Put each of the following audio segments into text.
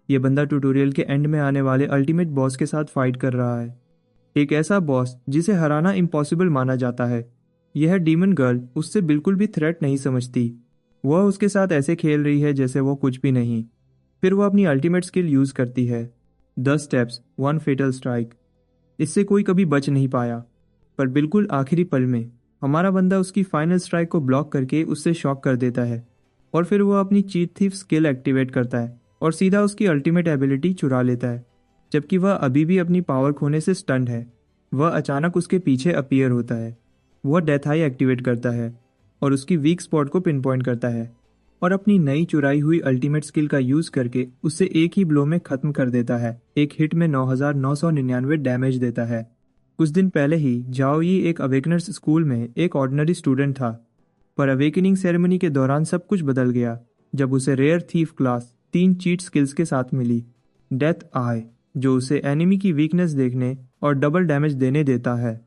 ये बंदा ट्यूटोरियल के एंड में आने वाले अल्टीमेट बॉस के साथ फाइट कर रहा है, एक ऐसा बॉस जिसे हराना इम्पॉसिबल माना जाता है। यह डीमन गर्ल उससे बिल्कुल भी थ्रेट नहीं समझती। वह उसके साथ ऐसे खेल रही है जैसे वो कुछ भी नहीं। फिर वह अपनी अल्टीमेट स्किल यूज करती है, 10 स्टेप्स 1 फेटल स्ट्राइक। इससे कोई कभी बच नहीं पाया, पर बिल्कुल आखिरी पल में हमारा बंदा उसकी फाइनल स्ट्राइक को ब्लॉक करके उससे शॉक कर देता है। और फिर वह अपनी चीट थीफ स्किल एक्टिवेट करता है और सीधा उसकी अल्टीमेट एबिलिटी चुरा लेता है। जबकि वह अभी भी अपनी पावर खोने से स्टन्ड है, वह अचानक उसके पीछे अपीयर होता है। वह डेथ आई एक्टिवेट करता है और उसकी वीक स्पॉट को पिन पॉइंट करता है और अपनी नई चुराई हुई अल्टीमेट स्किल का यूज करके उसे एक ही ब्लो में खत्म कर देता है। एक हिट में 9999 डैमेज देता है। कुछ दिन पहले ही जाओ यी एक अवेकनर्स स्कूल में एक ऑर्डिनरी स्टूडेंट था, पर अवेकनिंग सेरेमनी के दौरान सब कुछ बदल गया जब उसे rare thief class 3 cheat skills के साथ मिली। डेथ आई, जो उसे एनिमी की वीकनेस देखने और डबल डैमेज देने देता है।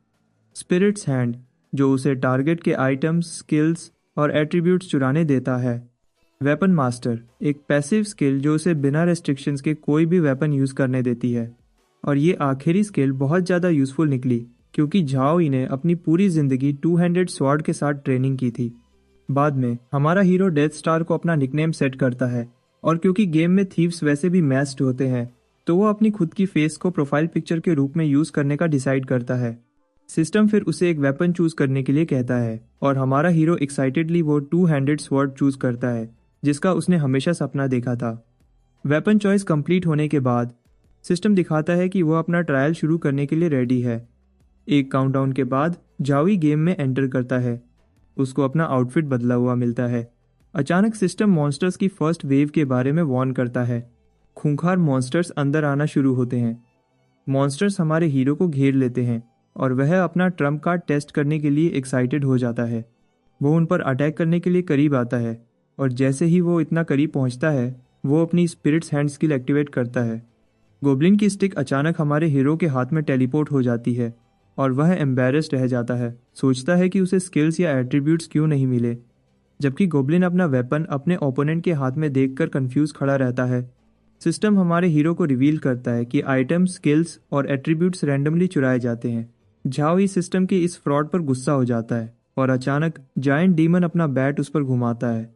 स्पिरिट्स हैंड, जो उसे टारगेट के आइटम्स, स्किल्स और एट्रीब्यूट्स चुराने देता है। वेपन मास्टर, एक पैसिव स्किल जो उसे बिना रेस्ट्रिक्शंस के कोई भी वेपन यूज करने देती है। और ये आखिरी स्किल बहुत ज़्यादा यूजफुल निकली क्योंकि झाओ यी ने अपनी पूरी जिंदगी 2 हैंडेड स्वॉर्ड के साथ ट्रेनिंग की थी। बाद में हमारा हीरो डेथ स्टार को अपना निकनेम सेट करता है और क्योंकि गेम में थीव्स वैसे भी मैस्ड होते हैं तो वो अपनी खुद की फेस को प्रोफाइल पिक्चर के रूप में यूज करने का डिसाइड करता है। सिस्टम फिर उसे एक वेपन चूज करने के लिए कहता है और हमारा हीरो एक्साइटेडली वो 2 हैंडेड स्वॉर्ड चूज करता है जिसका उसने हमेशा सपना देखा था। वेपन चॉइस कंप्लीट होने के बाद सिस्टम दिखाता है कि वह अपना ट्रायल शुरू करने के लिए रेडी है। एक काउंटडाउन के बाद जाओई गेम में एंटर करता है। उसको अपना आउटफिट बदला हुआ मिलता है। अचानक सिस्टम मॉन्स्टर्स की फर्स्ट वेव के बारे में वार्न करता है। खूंखार मॉन्स्टर्स अंदर आना शुरू होते हैं। मॉन्स्टर्स हमारे हीरो को घेर लेते हैं और वह अपना ट्रम्प कार्ड टेस्ट करने के लिए एक्साइटेड हो जाता है। वो उन पर अटैक करने के लिए करीब आता है और जैसे ही वो इतना करीब पहुंचता है वो अपनी स्पिरिट्स हैंड स्किल एक्टिवेट करता है। गोब्लिन की स्टिक अचानक हमारे हीरो के हाथ में टेलीपोर्ट हो जाती है और वह एम्बैरेस्ड रह जाता है। सोचता है कि उसे स्किल्स या एट्रीब्यूट्स क्यों नहीं मिले, जबकि गोब्लिन अपना वेपन अपने ओपोनेंट के हाथ में देखकर कंफ्यूज खड़ा रहता है। सिस्टम हमारे हीरो को रिवील करता है कि आइटम्स, स्किल्स और एट्रीब्यूट्स रैंडमली चुराए जाते हैं। झाओ इस सिस्टम के इस फ्रॉड पर गुस्सा हो जाता है और अचानक जायंट डीमन अपना बैट उस पर घुमाता है।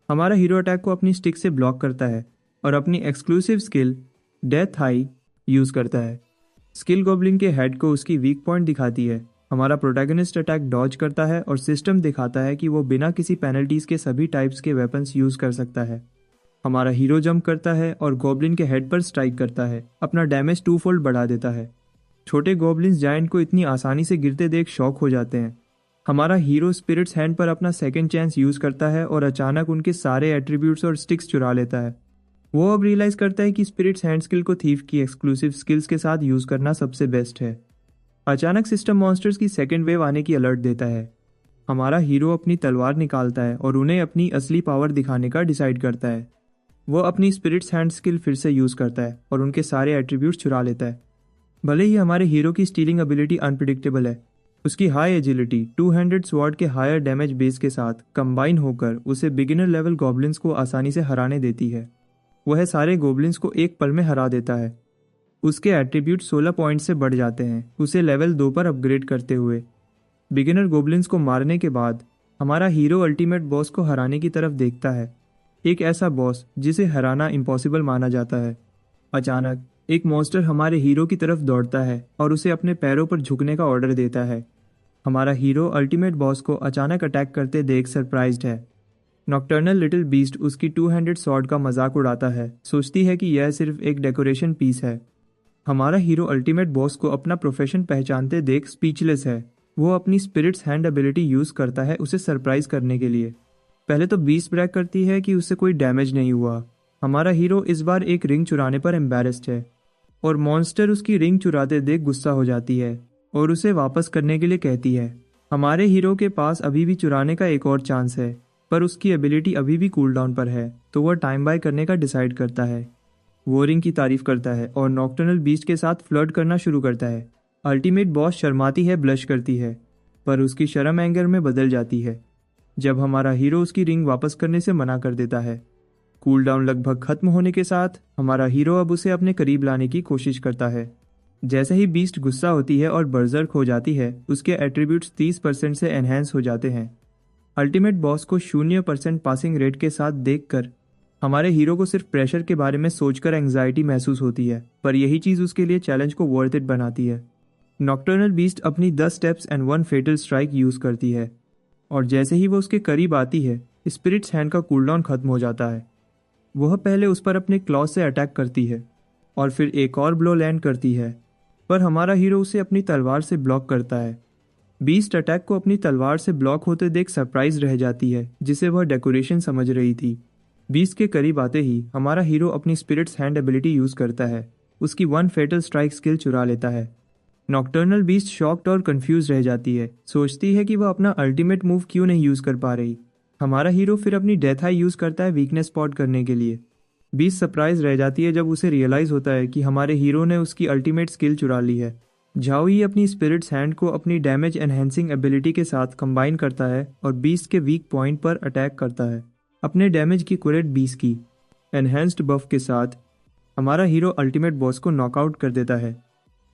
हमारा हीरो अटैक को अपनी स्टिक से ब्लॉक करता है और अपनी exclusive skill death high use करता है। स्किल गॉब्लिन के हेड को उसकी वीक पॉइंट दिखाती है। हमारा प्रोटैगनिस्ट अटैक डॉज करता है और सिस्टम दिखाता है कि वो बिना किसी पेनल्टीज के सभी टाइप्स के वेपन्स यूज कर सकता है। हमारा हीरो जंप करता है और गॉब्लिन के हेड पर स्ट्राइक करता है। अपना डैमेज 2 फोल्ड बढ़ा देता है। छोटे गॉब्लिन्स जायंट को इतनी आसानी से गिरते देख शॉक हो जाते हैं। हमारा हीरो स्पिरिट्स हैंड पर अपना सेकंड चांस यूज करता है और अचानक उनके सारे एट्रीब्यूट्स और स्टिक्स चुरा लेता है। वो अब रियलाइज करता है कि स्पिरिट्स हैंड स्किल को थीफ की एक्सक्लूसिव स्किल्स के साथ यूज करना सबसे बेस्ट है। अचानक सिस्टम मॉन्स्टर्स की सेकंड वेव आने की अलर्ट देता है। हमारा हीरो अपनी तलवार निकालता है और उन्हें अपनी असली पावर दिखाने का डिसाइड करता है। वो अपनी स्पिरिट्स हैंड स्किल फिर से यूज करता है और उनके सारे एट्रीब्यूट्स चुरा लेता है। भले ही हमारे हीरो की स्टीलिंग एबिलिटी अनप्रिडिक्टेबल है, उसकी हाई एजिलिटी 2 हैंडेड स्वॉर्ड के हायर डैमेज बेस के साथ कंबाइन होकर उसे बिगिनर लेवल गॉब्लिन्स को आसानी से हराने देती है। वह सारे गॉब्लिन्स को एक पल में हरा देता है। उसके एट्रीब्यूट 16 पॉइंट से बढ़ जाते हैं, उसे लेवल 2 पर अपग्रेड करते हुए। बिगिनर गॉब्लिन्स को मारने के बाद हमारा हीरो अल्टीमेट बॉस को हराने की तरफ देखता है, एक ऐसा बॉस जिसे हराना इम्पॉसिबल माना जाता है। अचानक एक मॉन्स्टर हमारे हीरो की तरफ दौड़ता है और उसे अपने पैरों पर झुकने का ऑर्डर देता है। हमारा हीरो अल्टीमेट बॉस को अचानक अटैक करते देख सरप्राइज्ड है। नॉक्टर्नल लिटिल बीस्ट उसकी 2 हैंडेड स्वॉर्ड का मजाक उड़ाता है, सोचती है कि यह सिर्फ एक डेकोरेशन पीस है। हमारा हीरो अल्टीमेट बॉस को अपना प्रोफेशन पहचानते देख स्पीचलेस है। वो अपनी स्पिरिट्स हैंड एबिलिटी यूज करता है उसे सरप्राइज करने के लिए। पहले तो बीस्ट ब्रैग करती है कि उससे कोई डैमेज नहीं हुआ। हमारा हीरो इस बार एक रिंग चुराने पर एम्बैरेस्ड है और मॉन्स्टर उसकी रिंग चुराते देख गुस्सा हो जाती है और उसे वापस करने के लिए कहती है। हमारे हीरो के पास अभी भी चुराने का एक और चांस है, पर उसकी एबिलिटी अभी भी कूल डाउन पर है, तो वह टाइम बाय करने का डिसाइड करता है। वो रिंग की तारीफ करता है और नॉक्टर्नल बीस्ट के साथ फ्लर्ट करना शुरू करता है। अल्टीमेट बॉस शर्माती है, ब्लश करती है, पर उसकी शर्म एंगर में बदल जाती है जब हमारा हीरो उसकी रिंग वापस करने से मना कर देता है। कूलडाउन लगभग खत्म होने के साथ हमारा हीरो अब उसे अपने करीब लाने की कोशिश करता है। जैसे ही बीस्ट गुस्सा होती है और बर्जर्क हो जाती है, उसके एट्रीब्यूट्स 30% से एनहेंस हो जाते हैं। अल्टीमेट बॉस को 0% पासिंग रेट के साथ देखकर हमारे हीरो को सिर्फ प्रेशर के बारे में सोचकर एंग्जाइटी महसूस होती है, पर यही चीज़ उसके लिए चैलेंज को वर्थ इट बनाती है। नॉक्टर्नल बीस्ट अपनी 10 steps and 1 fatal strike use करती है, और जैसे ही वो उसके करीब आती है, स्पिरिट्स हैंड का कूलडाउन खत्म हो जाता है। वह पहले उस पर अपने क्लॉ से अटैक करती है और फिर एक और ब्लो लैंड करती है, पर हमारा हीरो उसे अपनी तलवार से ब्लॉक करता है। बीस्ट अटैक को अपनी तलवार से ब्लॉक होते देख सरप्राइज रह जाती है, जिसे वह डेकोरेशन समझ रही थी। बीस्ट के करीब आते ही हमारा हीरो अपनी स्पिरिट्स हैंड एबिलिटी यूज करता है, उसकी 1 फेटल स्ट्राइक स्किल चुरा लेता है। नॉक्टर्नल बीस्ट शॉक्ड और कंफ्यूज रह जाती है, सोचती है कि वह अपना अल्टीमेट मूव क्यों नहीं यूज कर पा रही। हमारा हीरो फिर अपनी डेथ आई यूज करता है वीकनेस स्पॉट करने के लिए। बीस्ट सरप्राइज रह जाती है जब उसे रियलाइज होता है कि हमारे हीरो ने उसकी अल्टीमेट स्किल चुरा ली है। झाओई अपनी स्पिरिट्स हैंड को अपनी डैमेज एनहेंसिंग एबिलिटी के साथ कंबाइन करता है और बीस्ट के वीक पॉइंट पर अटैक करता है। अपने डैमेज की कुरेट 20 की एनहेंस्ड बफ के साथ हमारा हीरो अल्टीमेट बॉस को नॉकआउट कर देता है।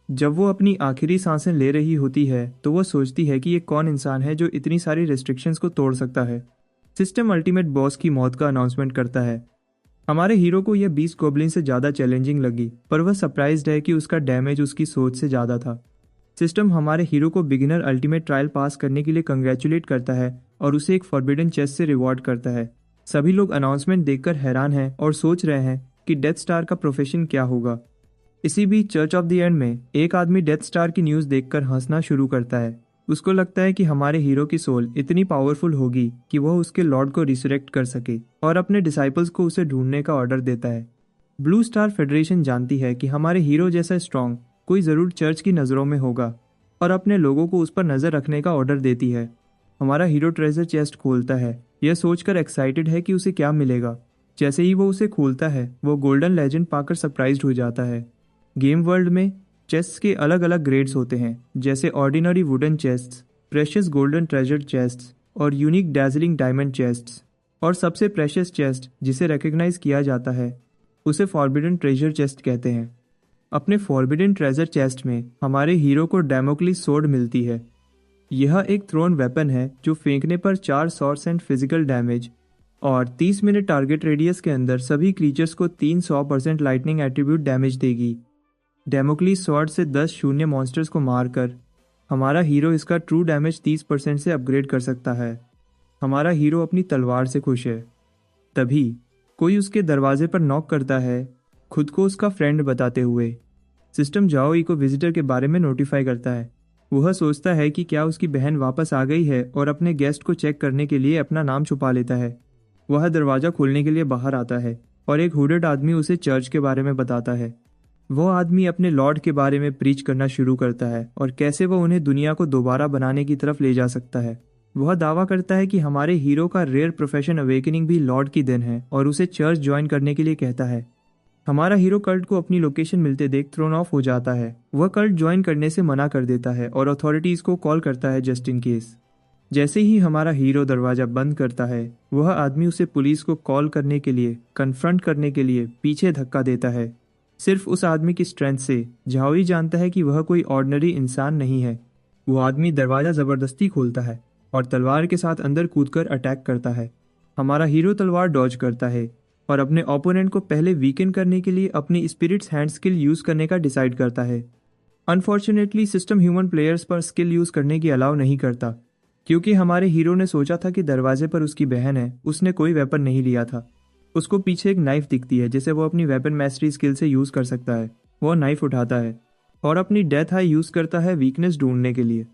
जब वो अपनी आखिरी सांसें ले रही होती है तो वो सोचती है कि ये कौन इंसान है जो इतनी सारी रेस्ट्रिक्शंस को तोड़ सकता है। सिस्टम अल्टीमेट बॉस की मौत का अनाउंसमेंट करता है। हमारे हीरो को यह 20 गॉब्लिन से ज़्यादा चैलेंजिंग लगी, पर वह सरप्राइज्ड है कि उसका डैमेज उसकी सोच से ज़्यादा था। सिस्टम हमारे हीरो को बिगिनर अल्टीमेट ट्रायल पास करने के लिए कंग्रेचुलेट करता है और उसे एक फॉरबिडन चेस्ट से रिवॉर्ड करता है। सभी लोग अनाउंसमेंट देखकर हैरान हैं और सोच रहे हैं कि डेथ स्टार का प्रोफेशन क्या होगा। इसी बीच चर्च ऑफ द एंड में एक आदमी डेथ स्टार की न्यूज़ देखकर हंसना शुरू करता है। उसको लगता है कि हमारे हीरो की सोल इतनी पावरफुल होगी कि वह उसके लॉर्ड को रिसरेक्ट कर सके, और अपने डिसाइपल्स को उसे ढूंढने का ऑर्डर देता है। ब्लू स्टार फेडरेशन जानती है कि हमारे हीरो जैसा स्ट्रॉन्ग कोई ज़रूर चर्च की नज़रों में होगा और अपने लोगों को उस पर नज़र रखने का ऑर्डर देती है। हमारा हीरो ट्रेजर चेस्ट खोलता है, यह सोचकर एक्साइटेड है कि उसे क्या मिलेगा। जैसे ही वो उसे खोलता है, वो गोल्डन लेजेंड पाकर सरप्राइज्ड हो जाता है। गेम वर्ल्ड में चेस्ट्स के अलग अलग ग्रेड्स होते हैं, जैसे ordinary wooden chests, precious golden treasure chests और यूनिक डैजलिंग डायमंड चेस्ट्स। और सबसे प्रेशियस चेस्ट जिसे रिकग्नाइज किया जाता है उसे फॉरबिडन ट्रेजर चेस्ट कहते हैं। अपने फॉरबिडन ट्रेजर चेस्ट में हमारे हीरो को डेमोक्लिस सोर्ड मिलती है। यह एक थ्रोन वेपन है जो फेंकने पर 4 सॉर्स एंड फिजिकल डैमेज और 30 मिनट टारगेट रेडियस के अंदर सभी क्रीचर्स को 300% लाइटनिंग एट्रीब्यूट डैमेज देगी। डेमोक्लिस स्वॉर्ड से 10 शून्य मॉन्स्टर्स को मारकर हमारा हीरो इसका ट्रू डैमेज 30% से अपग्रेड कर सकता है। हमारा हीरो अपनी तलवार से खुश है। तभी कोई उसके दरवाजे पर नॉक करता है, खुद को उसका फ्रेंड बताते हुए। सिस्टम जाओई को विजिटर के बारे में नोटिफाई करता है। वह सोचता है कि क्या उसकी बहन वापस आ गई है और अपने गेस्ट को चेक करने के लिए अपना नाम छुपा लेता है। वह दरवाज़ा खोलने के लिए बाहर आता है और एक हुडेड आदमी उसे चर्च के बारे में बताता है। वह आदमी अपने लॉर्ड के बारे में प्रीच करना शुरू करता है और कैसे वह उन्हें दुनिया को दोबारा बनाने की तरफ ले जा सकता है। वह दावा करता है कि हमारे हीरो का रेयर प्रोफेशन अवेकनिंग भी लॉर्ड की देन है और उसे चर्च ज्वाइन करने के लिए कहता है। हमारा हीरो कल्ट को अपनी लोकेशन मिलते देख थ्रोन ऑफ हो जाता है। वह कल्ट ज्वाइन करने से मना कर देता है और अथॉरिटीज़ को कॉल करता है जस्ट इन केस। जैसे ही हमारा हीरो दरवाज़ा बंद करता है, वह आदमी उसे पुलिस को कॉल करने के लिए, कन्फ्रंट करने के लिए पीछे धक्का देता है। सिर्फ उस आदमी की स्ट्रेंथ से झाओई जानता है कि वह कोई ऑर्डिनरी इंसान नहीं है। वो आदमी दरवाज़ा ज़बरदस्ती खोलता है और तलवार के साथ अंदर कूदकर अटैक करता है। हमारा हीरो तलवार डॉज करता है और अपने ओपोनेंट को पहले वीकन करने के लिए अपनी स्पिरिट्स हैंड स्किल यूज़ करने का डिसाइड करता है। अनफॉर्चुनेटली सिस्टम ह्यूमन प्लेयर्स पर स्किल यूज़ करने की अलाउ नहीं करता, क्योंकि हमारे हीरो ने सोचा था कि दरवाजे पर उसकी बहन है, उसने कोई वेपन नहीं लिया था। उसको पीछे एक नाइफ दिखती है जिसे वो अपनी वेपन मैस्टरी स्किल से यूज़ कर सकता है। वो नाइफ उठाता है और अपनी डेथ आई यूज़ करता है वीकनेस ढूंढने के लिए।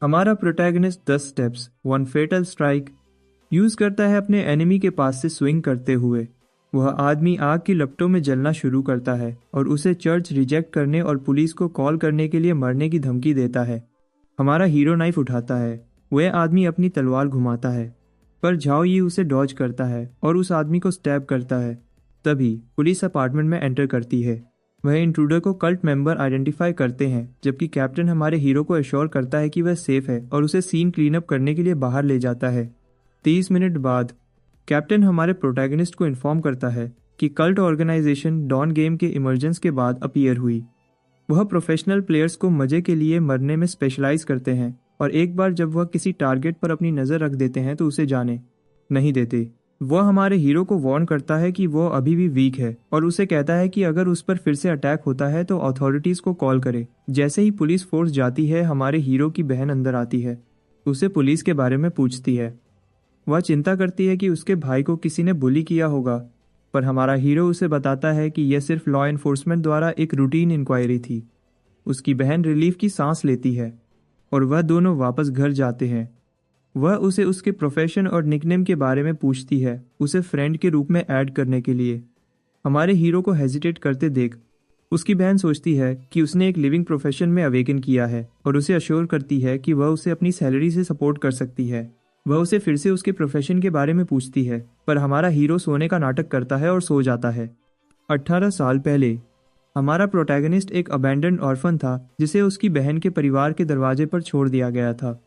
हमारा protagonist 10 steps 1 fatal strike use करता है अपने एनिमी के पास से स्विंग करते हुए। वह आदमी आग की लपटों में जलना शुरू करता है और उसे चर्च रिजेक्ट करने और पुलिस को कॉल करने के लिए मरने की धमकी देता है। हमारा हीरो नाइफ उठाता है। वह आदमी अपनी तलवार घुमाता है, पर झाओई उसे डॉज करता है और उस आदमी को स्टैब करता है। तभी पुलिस अपार्टमेंट में एंटर करती है। वह इंट्रूडर को कल्ट मेंबर आइडेंटिफाई करते हैं, जबकि कैप्टन हमारे हीरो को एश्योर करता है कि वह सेफ है और उसे सीन क्लीन अप करने के लिए बाहर ले जाता है। 30 मिनट बाद कैप्टन हमारे प्रोटैगनिस्ट को इन्फॉर्म करता है कि कल्ट ऑर्गेनाइजेशन डॉन गेम के इमर्जेंस के बाद अपीयर हुई। वह प्रोफेशनल प्लेयर्स को मजे के लिए मरने में स्पेशलाइज करते हैं और एक बार जब वह किसी टारगेट पर अपनी नज़र रख देते हैं तो उसे जाने नहीं देते। वह हमारे हीरो को वार्न करता है कि वह अभी भी वीक है और उसे कहता है कि अगर उस पर फिर से अटैक होता है तो अथॉरिटीज़ को कॉल करे। जैसे ही पुलिस फोर्स जाती है, हमारे हीरो की बहन अंदर आती है। उसे पुलिस के बारे में पूछती है। वह चिंता करती है कि उसके भाई को किसी ने बुली किया होगा, पर हमारा हीरो उसे बताता है कि यह सिर्फ लॉ एनफोर्समेंट द्वारा एक रूटीन इंक्वायरी थी। उसकी बहन रिलीफ की सांस लेती है और वह दोनों वापस घर जाते हैं। वह उसे उसके प्रोफेशन और निकनेम के बारे में पूछती है, उसे फ्रेंड के रूप में ऐड करने के लिए। हमारे हीरो को हेजिटेट करते देख उसकी बहन सोचती है कि उसने एक लिविंग प्रोफेशन में अवेकन किया है और उसे अश्योर करती है कि वह उसे अपनी सैलरी से सपोर्ट कर सकती है। वह उसे फिर से उसके प्रोफेशन के बारे में पूछती है, पर हमारा हीरो सोने का नाटक करता है और सो जाता है। 18 साल पहले हमारा प्रोटैगनिस्ट एक अबैंडन्ड ऑर्फन था जिसे उसकी बहन के परिवार के दरवाजे पर छोड़ दिया गया था।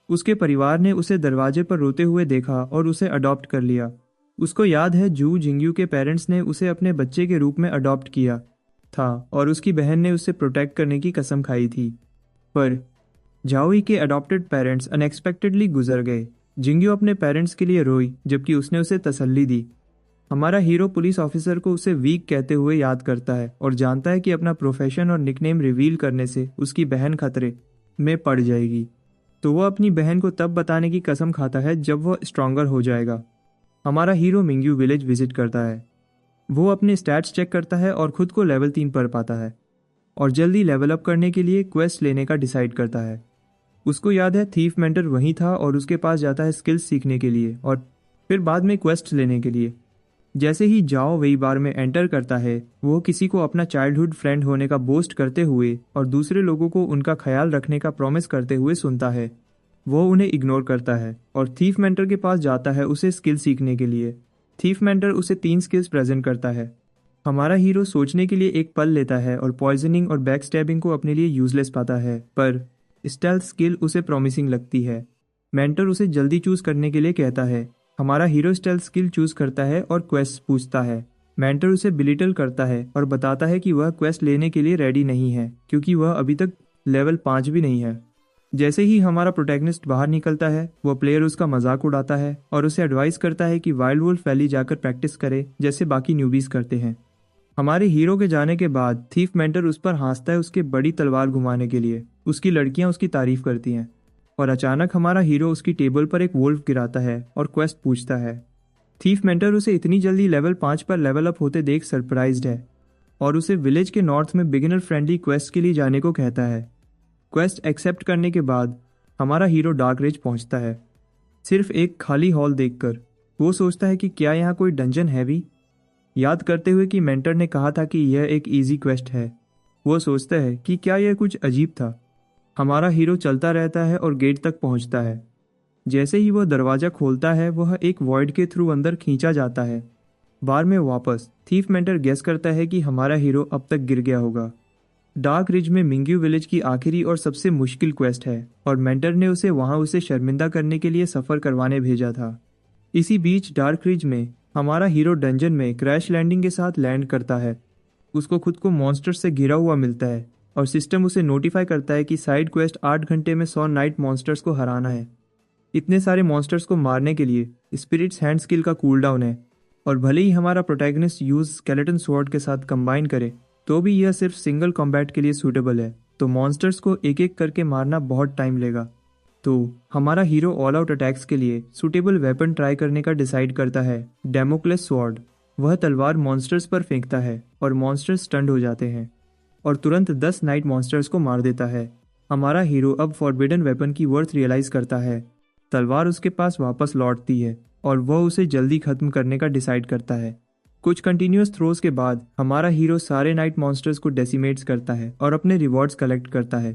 उसके परिवार ने उसे दरवाजे पर रोते हुए देखा और उसे अडॉप्ट कर लिया। उसको याद है जू जिंग्यू के पेरेंट्स ने उसे अपने बच्चे के रूप में अडॉप्ट किया था और उसकी बहन ने उसे प्रोटेक्ट करने की कसम खाई थी। पर जाओई के अडॉप्टेड पेरेंट्स अनएक्सपेक्टेडली गुजर गए। जिंग्यू अपने पेरेंट्स के लिए रोई जबकि उसने उसे तसल्ली दी। हमारा हीरो पुलिस ऑफिसर को उसे वीक कहते हुए याद करता है और जानता है कि अपना प्रोफेशन और निकनेम रिवील करने से उसकी बहन खतरे में पड़ जाएगी। तो वह अपनी बहन को तब बताने की कसम खाता है जब वह स्ट्रॉन्गर हो जाएगा। हमारा हीरो मिंग्यू विलेज विजिट करता है। वो अपने स्टैट्स चेक करता है और खुद को लेवल 3 पर पाता है और जल्दी लेवल अप करने के लिए क्वेस्ट लेने का डिसाइड करता है। उसको याद है थीफ मेंटर वहीं था और उसके पास जाता है स्किल्स सीखने के लिए और फिर बाद में क्वेस्ट लेने के लिए। जैसे ही जाओ वही बार में एंटर करता है, वो किसी को अपना चाइल्डहुड फ्रेंड होने का बोस्ट करते हुए और दूसरे लोगों को उनका ख्याल रखने का प्रॉमिस करते हुए सुनता है। वो उन्हें इग्नोर करता है और थीफ मेंटर के पास जाता है उसे स्किल सीखने के लिए। थीफ मेंटर उसे 3 स्किल्स प्रेजेंट करता है। हमारा हीरो सोचने के लिए एक पल लेता है और पॉइजनिंग और बैक स्टैबिंग को अपने लिए यूजलेस पाता है, पर स्टेल्थ स्किल उसे प्रॉमिसिंग लगती है। मेंटर उसे जल्दी चूज करने के लिए कहता है। हमारा हीरो स्टेल्थ स्किल चूज करता है और क्वेस्ट पूछता है। मेंटर उसे बिलिटल करता है और बताता है कि वह क्वेस्ट लेने के लिए रेडी नहीं है क्योंकि वह अभी तक लेवल 5 भी नहीं है। जैसे ही हमारा प्रोटैगनिस्ट बाहर निकलता है, वह प्लेयर उसका मजाक उड़ाता है और उसे एडवाइस करता है कि वाइल्ड वुल्फ वैली जाकर प्रैक्टिस करे जैसे बाकी न्यूबीज करते हैं। हमारे हीरो के जाने के बाद थीफ मेंटर उस पर हंसता है उसके बड़ी तलवार घुमाने के लिए। उसकी लड़कियां उसकी तारीफ करती हैं और अचानक हमारा हीरो उसकी टेबल पर एक वुल्फ गिराता है और क्वेस्ट पूछता है। थीफ मेंटर उसे इतनी जल्दी लेवल 5 पर लेवल अप होते देख सरप्राइज्ड है और उसे विलेज के नॉर्थ में बिगिनर फ्रेंडली क्वेस्ट के लिए जाने को कहता है। क्वेस्ट एक्सेप्ट करने के बाद हमारा हीरो डार्क रिज पहुंचता है। सिर्फ एक खाली हॉल देखकर वो सोचता है कि क्या यहाँ कोई डंजन है भी, याद करते हुए कि मेंटर ने कहा था कि यह एक इजी क्वेस्ट है। वो सोचता है कि क्या यह कुछ अजीब था। हमारा हीरो चलता रहता है और गेट तक पहुंचता है। जैसे ही वह दरवाज़ा खोलता है, वह एक वॉइड के थ्रू अंदर खींचा जाता है। बार में वापस थीफ मेंटर गेस करता है कि हमारा हीरो अब तक गिर गया होगा। डार्क रिज में मिंग्यू विलेज की आखिरी और सबसे मुश्किल क्वेस्ट है और मेंटर ने उसे शर्मिंदा करने के लिए सफ़र करवाने भेजा था। इसी बीच डार्क रिज में हमारा हीरो डंजन में क्रैश लैंडिंग के साथ लैंड करता है। उसको खुद को मॉन्स्टर से घिरा हुआ मिलता है और सिस्टम उसे नोटिफाई करता है कि साइड क्वेस्ट 8 घंटे में 100 नाइट मॉन्स्टर्स को हराना है। इतने सारे मॉन्स्टर्स को मारने के लिए स्पिरिट्स हैंड स्किल का कूलडाउन है और भले ही हमारा प्रोटैगनिस्ट यूज स्केलेटन स्वॉर्ड के साथ कंबाइन करे तो भी यह सिर्फ सिंगल कॉम्बैट के लिए सूटेबल है, तो मॉन्स्टर्स को एक एक करके मारना बहुत टाइम लेगा। तो हमारा हीरो ऑल आउट अटैक्स के लिए सूटेबल वेपन ट्राई करने का डिसाइड करता है, डेमोक्लेस स्वॉर्ड। वह तलवार मॉन्स्टर्स पर फेंकता है और मॉन्स्टर्स स्टंड हो जाते हैं और तुरंत 10 नाइट मॉन्स्टर्स को मार देता है। हमारा हीरो अब फॉरबिडन वेपन की वर्थ रियलाइज करता है। तलवार उसके पास वापस लौटती है और वह उसे जल्दी खत्म करने का डिसाइड करता है। कुछ कंटिन्यूस थ्रोज के बाद हमारा हीरो सारे नाइट मॉन्स्टर्स को डेसिमेट्स करता है और अपने रिवॉर्ड्स कलेक्ट करता है,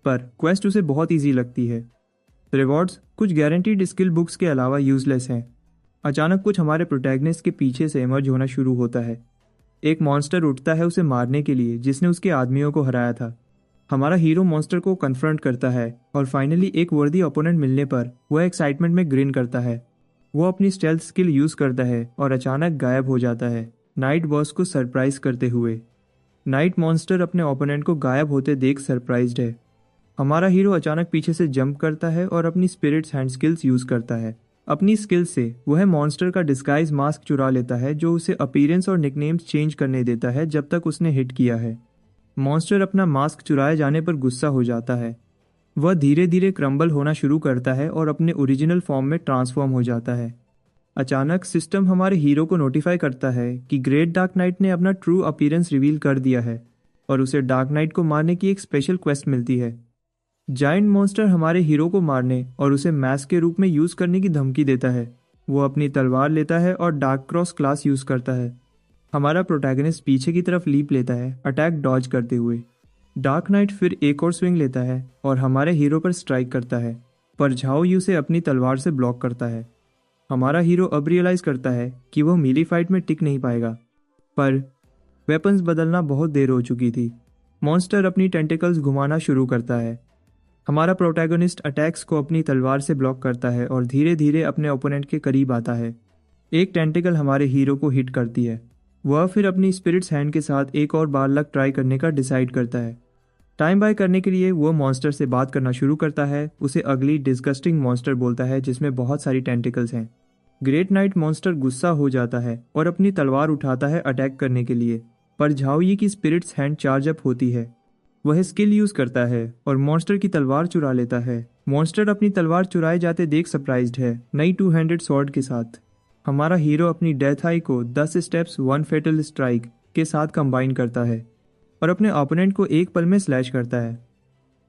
पर क्वेस्ट उसे बहुत ईजी लगती है। रिवॉर्ड्स कुछ गारंटीड स्किल बुक्स के अलावा यूजलेस हैं। अचानक कुछ हमारे प्रोटैगनिस्ट के पीछे से इमर्ज होना शुरू होता है। एक मॉन्स्टर उठता है उसे मारने के लिए जिसने उसके आदमियों को हराया था। हमारा हीरो मॉन्स्टर को कन्फ्रंट करता है और फाइनली एक वर्दी ओपोनेंट मिलने पर वह एक्साइटमेंट में ग्रिन करता है। वो अपनी स्टेल्थ स्किल यूज़ करता है और अचानक गायब हो जाता है, नाइट बॉस को सरप्राइज करते हुए। नाइट मॉन्स्टर अपने ओपोनेंट को गायब होते देख सरप्राइज्ड है। हमारा हीरो अचानक पीछे से जंप करता है और अपनी स्पिरिट्स हैंड स्किल्स यूज़ करता है। अपनी स्किल से वह मॉन्स्टर का डिस्गाइज मास्क चुरा लेता है, जो उसे अपीयरेंस और निकनेम्स चेंज करने देता है जब तक उसने हिट किया है। मॉन्स्टर अपना मास्क चुराए जाने पर गुस्सा हो जाता है। वह धीरे धीरे क्रम्बल होना शुरू करता है और अपने ओरिजिनल फॉर्म में ट्रांसफॉर्म हो जाता है। अचानक सिस्टम हमारे हीरो को नोटिफाई करता है कि ग्रेट डार्क नाइट ने अपना ट्रू अपीयरेंस रिवील कर दिया है और उसे डार्क नाइट को मारने की एक स्पेशल क्वेस्ट मिलती है। जायंट मॉन्स्टर हमारे हीरो को मारने और उसे मैस्क के रूप में यूज़ करने की धमकी देता है। वो अपनी तलवार लेता है और डार्क क्रॉस क्लास यूज़ करता है। हमारा प्रोटैगनिस्ट पीछे की तरफ लीप लेता है, अटैक डॉज करते हुए। डार्क नाइट फिर एक और स्विंग लेता है और हमारे हीरो पर स्ट्राइक करता है, पर झाओ यू से अपनी तलवार से ब्लॉक करता है। हमारा हीरो अब रियलाइज़ करता है कि वह मीली फाइट में टिक नहीं पाएगा, पर वेपन्स बदलना बहुत देर हो चुकी थी। मॉन्स्टर अपनी टेंटिकल्स घुमाना शुरू करता है। हमारा प्रोटैगनिस्ट अटैक्स को अपनी तलवार से ब्लॉक करता है और धीरे धीरे अपने ओपोनेंट के करीब आता है। एक टेंटिकल हमारे हीरो को हिट करती है। वह फिर अपनी स्पिरिट्स हैंड के साथ एक और बार लक ट्राई करने का डिसाइड करता है। टाइम बाय करने के लिए वो मॉन्स्टर से बात करना शुरू करता है। उसे अगली डिस्गस्टिंग मॉन्स्टर बोलता है जिसमें बहुत सारी टेंटिकल्स हैं। ग्रेट नाइट मॉन्स्टर गुस्सा हो जाता है और अपनी तलवार उठाता है अटैक करने के लिए, पर झाओयी की स्पिरिट्स हैंड चार्ज अप होती है। वह स्किल यूज करता है और मॉन्स्टर की तलवार चुरा लेता है। मॉन्स्टर अपनी तलवार चुराए जाते देख सरप्राइज्ड है, नई टू हैंडेड स्वॉर्ड के साथ। हमारा हीरो अपनी डेथ आई को 10 स्टेप्स 1 फेटल स्ट्राइक के साथ कंबाइन करता है और अपने ओपोनेंट को एक पल में स्लैश करता है।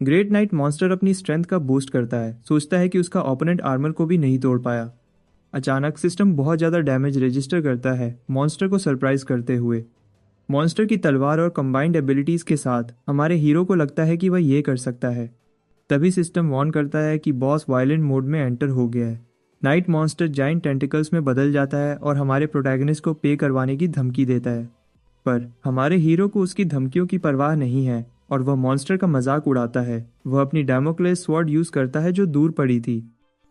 ग्रेट नाइट मॉन्स्टर अपनी स्ट्रेंथ का बूस्ट करता है, सोचता है कि उसका ओपोनेंट आर्मर को भी नहीं तोड़ पाया। अचानक सिस्टम बहुत ज़्यादा डैमेज रजिस्टर करता है, मॉन्स्टर को सरप्राइज करते हुए। मॉन्स्टर की तलवार और कंबाइंड एबिलिटीज़ के साथ हमारे हीरो को लगता है कि वह ये कर सकता है। तभी सिस्टम वार्न करता है कि बॉस वायलेंट मोड में एंटर हो गया है। नाइट मॉन्स्टर जाइंट टेंटिकल्स में बदल जाता है और हमारे प्रोटैगनिस्ट को पे करवाने की धमकी देता है, पर हमारे हीरो को उसकी धमकियों की परवाह नहीं है और वह मॉन्स्टर का मजाक उड़ाता है। वह अपनी डैमोक्लेस स्वॉर्ड यूज़ करता है जो दूर पड़ी थी।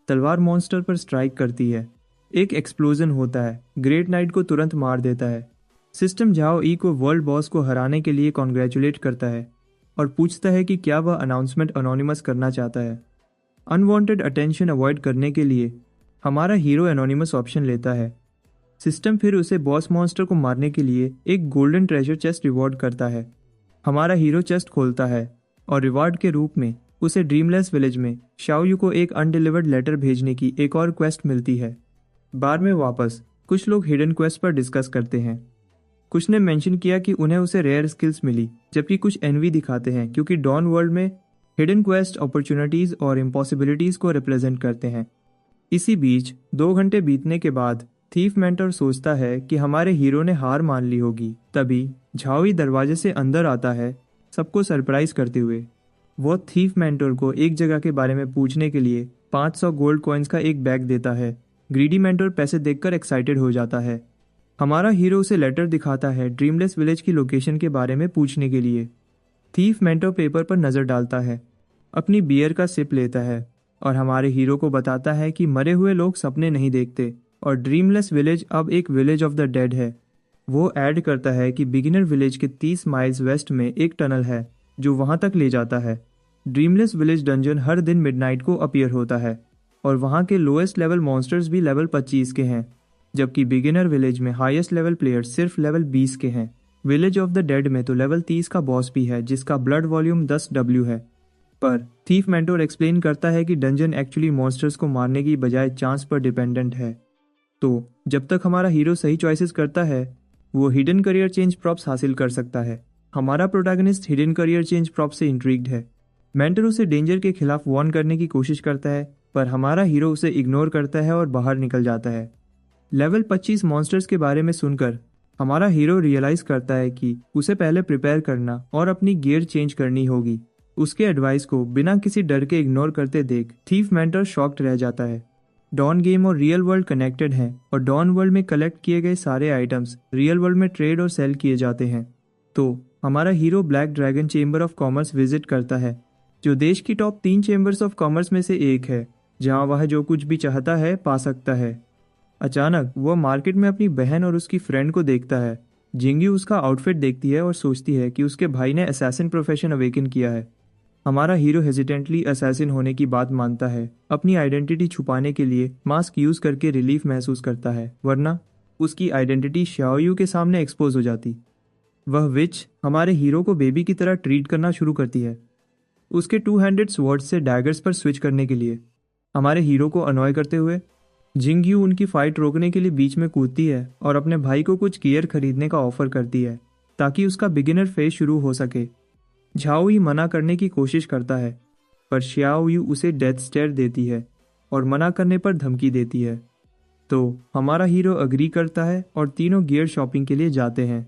तलवार मॉन्स्टर पर स्ट्राइक करती है। एक एक्सप्लोजन होता है, ग्रेट नाइट को तुरंत मार देता है। सिस्टम झाओ ई को वर्ल्ड बॉस को हराने के लिए कॉन्ग्रेचुलेट करता है और पूछता है कि क्या वह अनाउंसमेंट अनोनिमस करना चाहता है। अनवांटेड अटेंशन अवॉइड करने के लिए हमारा हीरो एनोनिमस ऑप्शन लेता है। सिस्टम फिर उसे बॉस मॉन्स्टर को मारने के लिए एक गोल्डन ट्रेजर चेस्ट रिवॉर्ड करता है। हमारा हीरो चेस्ट खोलता है और रिवॉर्ड के रूप में उसे ड्रीमलेस विलेज में शाओयू को एक अनडिलीवर्ड लेटर भेजने की एक और क्वेस्ट मिलती है। बार में वापस कुछ लोग हिडन क्वेस्ट पर डिस्कस करते हैं। कुछ ने मेंशन किया कि उन्हें उसे रेयर स्किल्स मिली, जबकि कुछ एनवी दिखाते हैं क्योंकि डॉन वर्ल्ड में हिडन क्वेस्ट अपॉर्चुनिटीज और इम्पॉसिबिलिटीज को रिप्रेजेंट करते हैं। इसी बीच 2 घंटे बीतने के बाद थीफ मेंटर सोचता है कि हमारे हीरो ने हार मान ली होगी। तभी झाओई दरवाजे से अंदर आता है, सबको सरप्राइज करते हुए। वो थीफ मेंटर को एक जगह के बारे में पूछने के लिए 500 गोल्ड कॉइन्स का एक बैग देता है। ग्रीडी मेंटर पैसे देखकर एक्साइटेड हो जाता है। हमारा हीरो उसे लेटर दिखाता है ड्रीमलेस विलेज की लोकेशन के बारे में पूछने के लिए। थीफ मेंटर पेपर पर नज़र डालता है, अपनी बियर का सिप लेता है और हमारे हीरो को बताता है कि मरे हुए लोग सपने नहीं देखते और ड्रीमलेस विलेज अब एक विलेज ऑफ द डेड है। वो ऐड करता है कि बिगिनर विलेज के 30 माइल्स वेस्ट में एक टनल है जो वहाँ तक ले जाता है। ड्रीमलेस विलेज डंजन हर दिन मिडनाइट को अपीयर होता है और वहाँ के लोएस्ट लेवल मॉन्स्टर्स भी लेवल 25 के हैं, जबकि बिगिनर विलेज में हाईएस्ट लेवल प्लेयर्स सिर्फ लेवल 20 के हैं। विलेज ऑफ द डेड में तो लेवल 30 का बॉस भी है जिसका ब्लड वॉल्यूम 10W है। पर थीफ मेंटोर एक्सप्लेन करता है कि डंजन एक्चुअली मॉन्स्टर्स को मारने की बजाय चांस पर डिपेंडेंट है। तो जब तक हमारा हीरो सही चॉइसेस करता है वो हिडन करियर चेंज प्रॉप्स हासिल कर सकता है। हमारा protagonist hidden career change prop से इंट्रिग्ड है। मेंटर उसे डेंजर के खिलाफ वार्न करने की कोशिश करता है, पर हमारा हीरो उसे इग्नोर करता है और बाहर निकल जाता है। लेवल 25 मॉन्स्टर्स के बारे में सुनकर हमारा हीरो रियलाइज करता है कि उसे पहले प्रिपेयर करना और अपनी गियर चेंज करनी होगी। उसके एडवाइस को बिना किसी डर के इग्नोर करते देख थीफ मेंटर शॉक्ड रह जाता है। डॉन गेम और रियल वर्ल्ड कनेक्टेड हैं और डॉन वर्ल्ड में कलेक्ट किए गए सारे आइटम्स रियल वर्ल्ड में ट्रेड और सेल किए जाते हैं। तो हमारा hero black dragon chamber of commerce visit करता है, जो देश की टॉप 3 चेंबर्स ऑफ कॉमर्स में से एक है, जहां वह जो कुछ भी चाहता है पा सकता है। अचानक वह मार्केट में अपनी बहन और उसकी फ्रेंड को देखता है। जिंगयू उसका आउटफिट देखती है और सोचती है कि उसके भाई ने असैसिन प्रोफेशन अवेकन किया है। हमारा हीरो हेजिटेंटली असैसिन होने की बात मानता है। अपनी आइडेंटिटी छुपाने के लिए मास्क यूज करके रिलीफ महसूस करता है, वरना उसकी आइडेंटिटी शाओयू के सामने एक्सपोज हो जाती। वह विच हमारे हीरो को बेबी की तरह ट्रीट करना शुरू करती है, उसके टू हैंडेड स्वॉर्ड से डैगर्स पर स्विच करने के लिए। हमारे हीरो को अनॉय करते हुए जिंगयू उनकी फाइट रोकने के लिए बीच में कूदती है और अपने भाई को कुछ गियर खरीदने का ऑफर करती है ताकि उसका बिगिनर फेज शुरू हो सके। झाओ यू मना करने की कोशिश करता है, पर श्याओ यू उसे डेथ स्टेयर देती है और मना करने पर धमकी देती है। तो हमारा हीरो अग्री करता है और तीनों गियर शॉपिंग के लिए जाते हैं।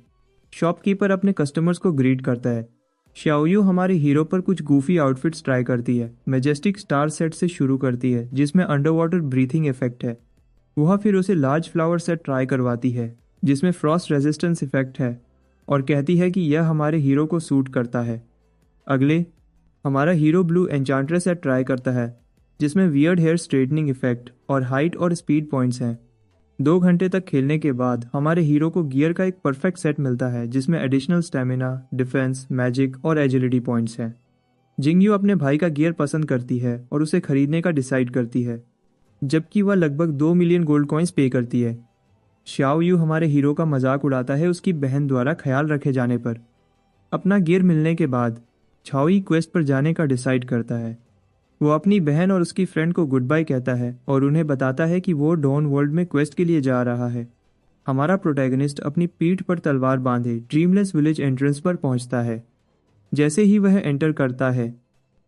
शॉपकीपर अपने कस्टमर्स को ग्रीट करता है। श्याओयू हमारे हीरो पर कुछ गूफी आउटफिट्स ट्राई करती है। मैजेस्टिक स्टार सेट से शुरू करती है जिसमें अंडर वाटर ब्रीथिंग इफेक्ट है। वह फिर उसे लार्ज फ्लावर सेट ट्राई करवाती है जिसमें फ्रॉस्ट रेजिस्टेंस इफेक्ट है और कहती है कि यह हमारे हीरो को सूट करता है। अगले हमारा हीरो ब्लू एन्चांट्रेस सेट ट्राई करता है जिसमें वियर्ड हेयर स्ट्रेटनिंग इफेक्ट और हाइट और स्पीड पॉइंट्स हैं। 2 घंटे तक खेलने के बाद हमारे हीरो को गियर का एक परफेक्ट सेट मिलता है जिसमें एडिशनल स्टेमिना, डिफेंस, मैजिक और एजिलिटी पॉइंट्स हैं। जिंगयू अपने भाई का गियर पसंद करती है और उसे खरीदने का डिसाइड करती है, जबकि वह लगभग 2 मिलियन गोल्ड कॉइंस पे करती है। श्याओ यू हमारे हीरो का मजाक उड़ाता है उसकी बहन द्वारा ख्याल रखे जाने पर। अपना गियर मिलने के बाद छाओई क्वेस्ट पर जाने का डिसाइड करता है। वो अपनी बहन और उसकी फ्रेंड को गुड बाय कहता है और उन्हें बताता है कि वो डॉन वर्ल्ड में क्वेस्ट के लिए जा रहा है। हमारा प्रोटैगनिस्ट अपनी पीठ पर तलवार बांधे ड्रीमलेस विलेज एंट्रेंस पर पहुंचता है। जैसे ही वह एंटर करता है,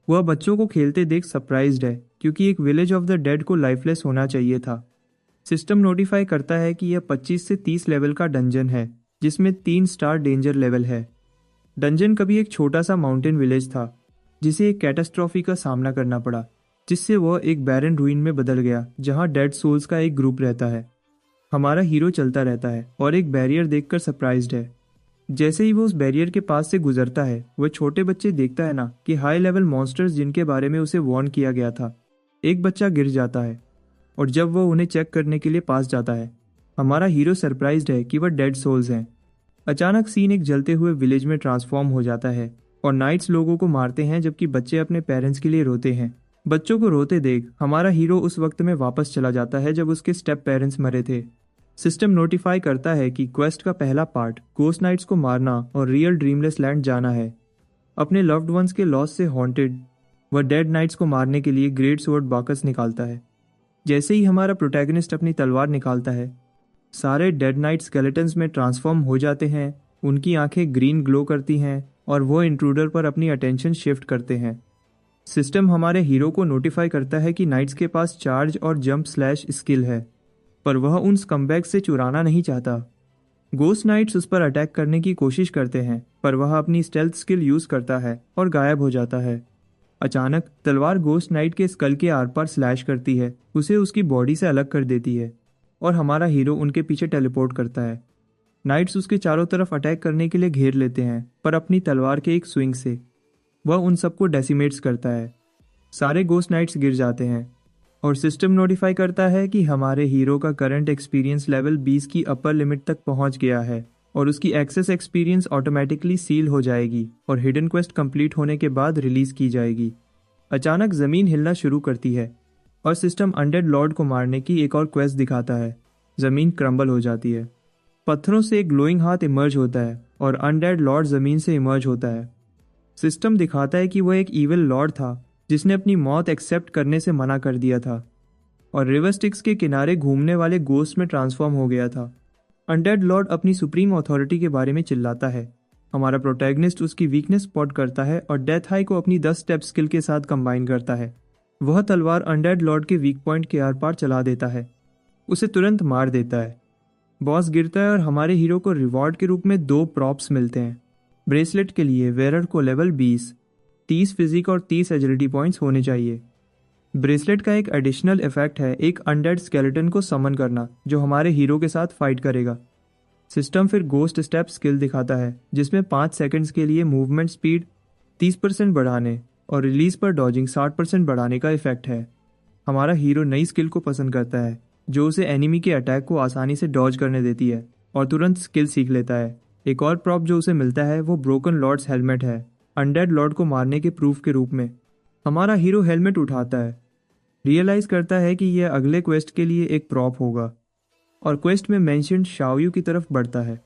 वह बच्चों को खेलते देख सरप्राइज्ड है क्योंकि एक विलेज ऑफ द डेड को लाइफलेस होना चाहिए था। सिस्टम नोटिफाई करता है कि यह 25 से 30 लेवल का डंजन है जिसमें 3 स्टार डेंजर लेवल है। डंजन कभी एक छोटा सा माउंटेन विलेज था जिसे एक कैटास्ट्रॉफी का सामना करना पड़ा, जिससे वह एक बैरन रूइन में बदल गया जहां डेड सोल्स का एक ग्रुप रहता है। हमारा हीरो चलता रहता है और एक बैरियर देखकर सरप्राइज्ड है। जैसे ही वो उस बैरियर के पास से गुजरता है, वह छोटे बच्चे देखता है ना कि हाई लेवल मॉन्स्टर्स जिनके बारे में उसे वार्न किया गया था। एक बच्चा गिर जाता है और जब वह उन्हें चेक करने के लिए पास जाता है, हमारा हीरो सरप्राइज्ड है कि वह डेड सोल्स हैं। अचानक सीन एक जलते हुए विलेज में ट्रांसफॉर्म हो जाता है और नाइट्स लोगों को मारते हैं जबकि बच्चे अपने पेरेंट्स के लिए रोते हैं। बच्चों को रोते देख हमारा हीरो उस वक्त में वापस चला जाता है जब उसके स्टेप पेरेंट्स मरे थे। सिस्टम नोटिफाई करता है कि क्वेस्ट का पहला पार्ट गोस्ट नाइट्स को मारना और रियल ड्रीमलेस लैंड जाना है। अपने लव्ड वंस के लॉस से हॉन्टेड वह डेड नाइट्स को मारने के लिए ग्रेट स्वॉर्ड बाकस निकालता है। जैसे ही हमारा प्रोटैगनिस्ट अपनी तलवार निकालता है, सारे डेड नाइट स्केलेटन्स में ट्रांसफॉर्म हो जाते हैं। उनकी आंखें ग्रीन ग्लो करती हैं और वो इंट्रूडर पर अपनी अटेंशन शिफ्ट करते हैं। सिस्टम हमारे हीरो को नोटिफाई करता है कि नाइट्स के पास चार्ज और जंप स्लैश स्किल है, पर वह उन स्कमबैग से चुराना नहीं चाहता। गोस्ट नाइट्स उस पर अटैक करने की कोशिश करते हैं, पर वह अपनी स्टेल्थ स्किल यूज करता है और गायब हो जाता है। अचानक तलवार गोस्ट नाइट के स्कल के आर पार स्लैश करती है, उसे उसकी बॉडी से अलग कर देती है और हमारा हीरो उनके पीछे टेलीपोर्ट करता है। नाइट्स उसके चारों तरफ अटैक करने के लिए घेर लेते हैं, पर अपनी तलवार के एक स्विंग से वह उन सबको डेसिमेट्स करता है। सारे गोस्ट नाइट्स गिर जाते हैं और सिस्टम नोटिफाई करता है कि हमारे हीरो का करंट एक्सपीरियंस लेवल 20 की अपर लिमिट तक पहुंच गया है और उसकी एक्सेस एक्सपीरियंस ऑटोमेटिकली सील हो जाएगी और हिडन क्वेस्ट कंप्लीट होने के बाद रिलीज की जाएगी। अचानक जमीन हिलना शुरू करती है और सिस्टम अनडेड लॉर्ड को मारने की एक और क्वेस्ट दिखाता है। जमीन क्रम्बल हो जाती है, पत्थरों से एक ग्लोइंग हाथ इमर्ज होता है और अनडेड लॉर्ड जमीन से इमर्ज होता है। सिस्टम दिखाता है कि वह एक इविल लॉर्ड था जिसने अपनी मौत एक्सेप्ट करने से मना कर दिया था और रिवर स्टिक्स के किनारे घूमने वाले गोस्ट में ट्रांसफॉर्म हो गया था। अनडेड लॉर्ड अपनी सुप्रीम अथॉरिटी के बारे में चिल्लाता है। हमारा प्रोटैगनिस्ट उसकी वीकनेस स्पॉट करता है और डेथ हाई को अपनी 10 स्टेप स्किल के साथ कंबाइन करता है। वह तलवार अनडेड लॉर्ड के वीक पॉइंट के आर पार चला देता है, उसे तुरंत मार देता है। बॉस गिरता है और हमारे हीरो को रिवॉर्ड के रूप में 2 प्रॉप्स मिलते हैं। ब्रेसलेट के लिए वेरर को लेवल 20, 30 फिजिक और 30 एजिलिटी पॉइंट्स होने चाहिए। ब्रेसलेट का एक एडिशनल इफेक्ट है एक अनडेड स्केलेटन को समन करना जो हमारे हीरो के साथ फाइट करेगा। सिस्टम फिर गोस्ट स्टेप स्किल दिखाता है जिसमें 5 सेकंड्स के लिए मूवमेंट स्पीड 30% बढ़ाने और रिलीज पर डॉजिंग 60% बढ़ाने का इफेक्ट है। हमारा हीरो नई स्किल को पसंद करता है जो उसे एनिमी के अटैक को आसानी से डॉज करने देती है और तुरंत स्किल सीख लेता है। एक और प्रॉप जो उसे मिलता है वो ब्रोकन लॉर्ड्स हेलमेट है, अनडेड लॉर्ड को मारने के प्रूफ के रूप में। हमारा हीरो हेलमेट उठाता है, रियलाइज करता है कि यह अगले क्वेस्ट के लिए एक प्रॉप होगा और क्वेस्ट में मेंशन्ड शाओयू की तरफ बढ़ता है।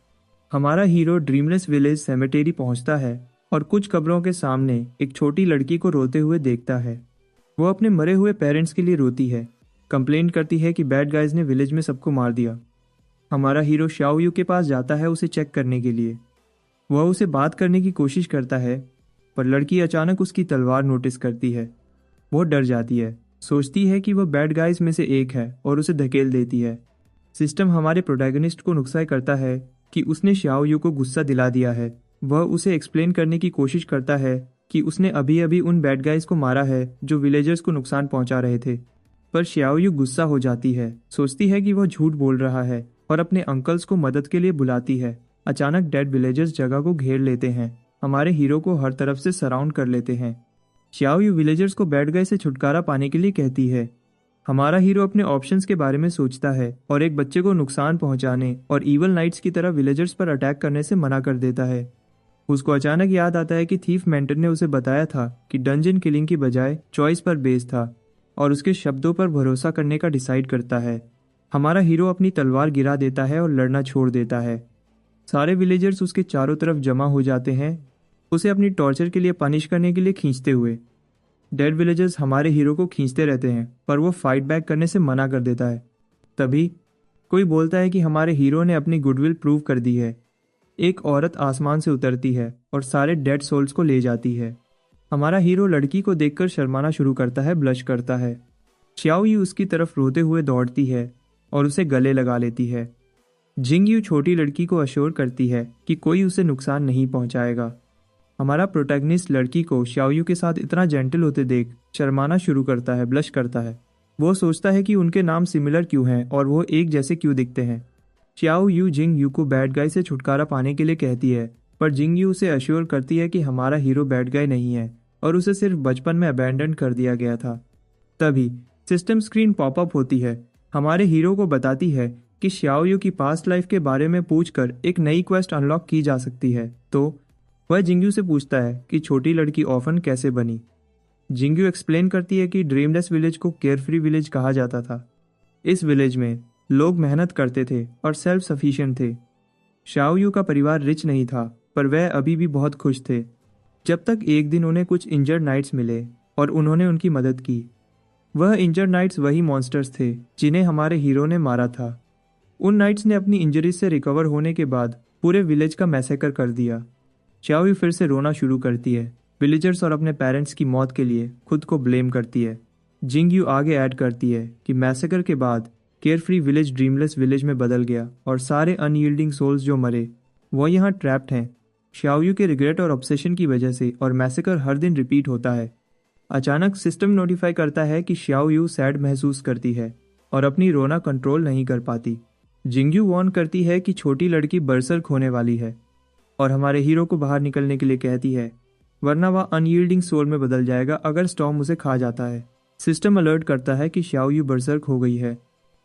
हमारा हीरो ड्रीमलेस विलेज सेमेटेरी पहुंचता है और कुछ कब्रों के सामने एक छोटी लड़की को रोते हुए देखता है। वो अपने मरे हुए पेरेंट्स के लिए रोती है, कंप्लेन करती है कि बैड गाइज ने विलेज में सबको मार दिया। हमारा हीरो शाओयू के पास जाता है उसे चेक करने के लिए। वह उसे बात करने की कोशिश करता है, पर लड़की अचानक उसकी तलवार नोटिस करती है। वो डर जाती है, सोचती है कि वह बैड गाइज में से एक है और उसे धकेल देती है। सिस्टम हमारे प्रोटैगनिस्ट को नुकसान करता है कि उसने शाओयू को गुस्सा दिला दिया है। वह उसे एक्सप्लेन करने की कोशिश करता है कि उसने अभी अभी उन बैड गाइज को मारा है जो विलेजर्स को नुकसान पहुंचा रहे थे। पर शाओयू गुस्सा हो जाती है, सोचती है कि वह झूठ बोल रहा है और अपने अंकल्स को मदद के लिए बुलाती है। अचानक डेड विलेजर्स जगह को घेर लेते हैं, हमारे हीरो को हर तरफ से सराउंड कर लेते हैं। शाओयू विलेजर्स को बैड गाइज से छुटकारा पाने के लिए कहती है। हमारा हीरो अपने ऑप्शंस के बारे में सोचता है और एक बच्चे को नुकसान पहुंचाने और ईवल नाइट्स की तरह विलेजर्स पर अटैक करने से मना कर देता है। उसको अचानक याद आता है कि थीफ मेंटर ने उसे बताया था कि डंजन किलिंग की बजाय चॉइस पर बेस था और उसके शब्दों पर भरोसा करने का डिसाइड करता है। हमारा हीरो अपनी तलवार गिरा देता है और लड़ना छोड़ देता है। सारे विलेजर्स उसके चारों तरफ जमा हो जाते हैं, उसे अपनी टॉर्चर के लिए पनिश करने के लिए खींचते हुए। डेड विलेजर्स हमारे हीरो को खींचते रहते हैं, पर वो फाइट बैक करने से मना कर देता है। तभी कोई बोलता है कि हमारे हीरो ने अपनी गुडविल प्रूव कर दी है। एक औरत आसमान से उतरती है और सारे डेड सोल्स को ले जाती है। हमारा हीरो लड़की को देखकर शर्माना शुरू करता है, ब्लश करता है। शाओयू उसकी तरफ रोते हुए दौड़ती है और उसे गले लगा लेती है। जिंगयू छोटी लड़की को अश्योर करती है कि कोई उसे नुकसान नहीं पहुंचाएगा। हमारा प्रोटैगनिस्ट लड़की को शाओयू के साथ इतना जेंटल होते देख शर्माना शुरू करता है, ब्लश करता है। वो सोचता है कि उनके नाम सिमिलर क्यों हैं और वो एक जैसे क्यों दिखते हैं। शाओयू जिंगयू को बैड गाय से छुटकारा पाने के लिए कहती है, पर जिंगयू उसे अश्योर करती है कि हमारा हीरो बैड गाय नहीं है और उसे सिर्फ बचपन में अबैंडन कर दिया गया था। तभी सिस्टम स्क्रीन पॉपअप होती है, हमारे हीरो को बताती है कि शाओयू की पास्ट लाइफ के बारे में पूछकर एक नई क्वेस्ट अनलॉक की जा सकती है। तो वह जिंगयू से पूछता है कि छोटी लड़की ऑर्फन कैसे बनी। जिंगयू एक्सप्लेन करती है कि ड्रीमलेस विलेज को केयरफ्री विलेज कहा जाता था। इस विलेज में लोग मेहनत करते थे और सेल्फ सफिशिएंट थे। शाओयू का परिवार रिच नहीं था, पर वह अभी भी बहुत खुश थे, जब तक एक दिन उन्हें कुछ इंजर्ड नाइट्स मिले और उन्होंने उनकी मदद की। वह इंजर्ड नाइट्स वही मॉन्स्टर्स थे जिन्हें हमारे हीरो ने मारा था। उन नाइट्स ने अपनी इंजरीज से रिकवर होने के बाद पूरे विलेज का मैसेकर कर दिया। शाओयू फिर से रोना शुरू करती है, विलेजर्स और अपने पेरेंट्स की मौत के लिए खुद को ब्लेम करती है। जिंगयू आगे ऐड करती है कि मैसेकर के बाद केयरफ्री विलेज ड्रीमलेस विलेज में बदल गया और सारे अनयील्डिंग सोल्स जो मरे वो यहाँ ट्रैप्ड हैं। शाओयू के रिग्रेट और ऑब्सेशन की वजह से और मैसेकर हर दिन रिपीट होता है। अचानक सिस्टम नोटिफाई करता है कि शाओयू सैड महसूस करती है और अपनी रोना कंट्रोल नहीं कर पाती। जिंगयू वार्न करती है कि छोटी लड़की बरसर्क होने वाली है और हमारे हीरो को बाहर निकलने के लिए कहती है, वरना वह अनयील्डिंग सोल में बदल जाएगा अगर स्टॉर्म उसे खा जाता है। सिस्टम अलर्ट करता है कि शाओयू बरसर्क हो गई है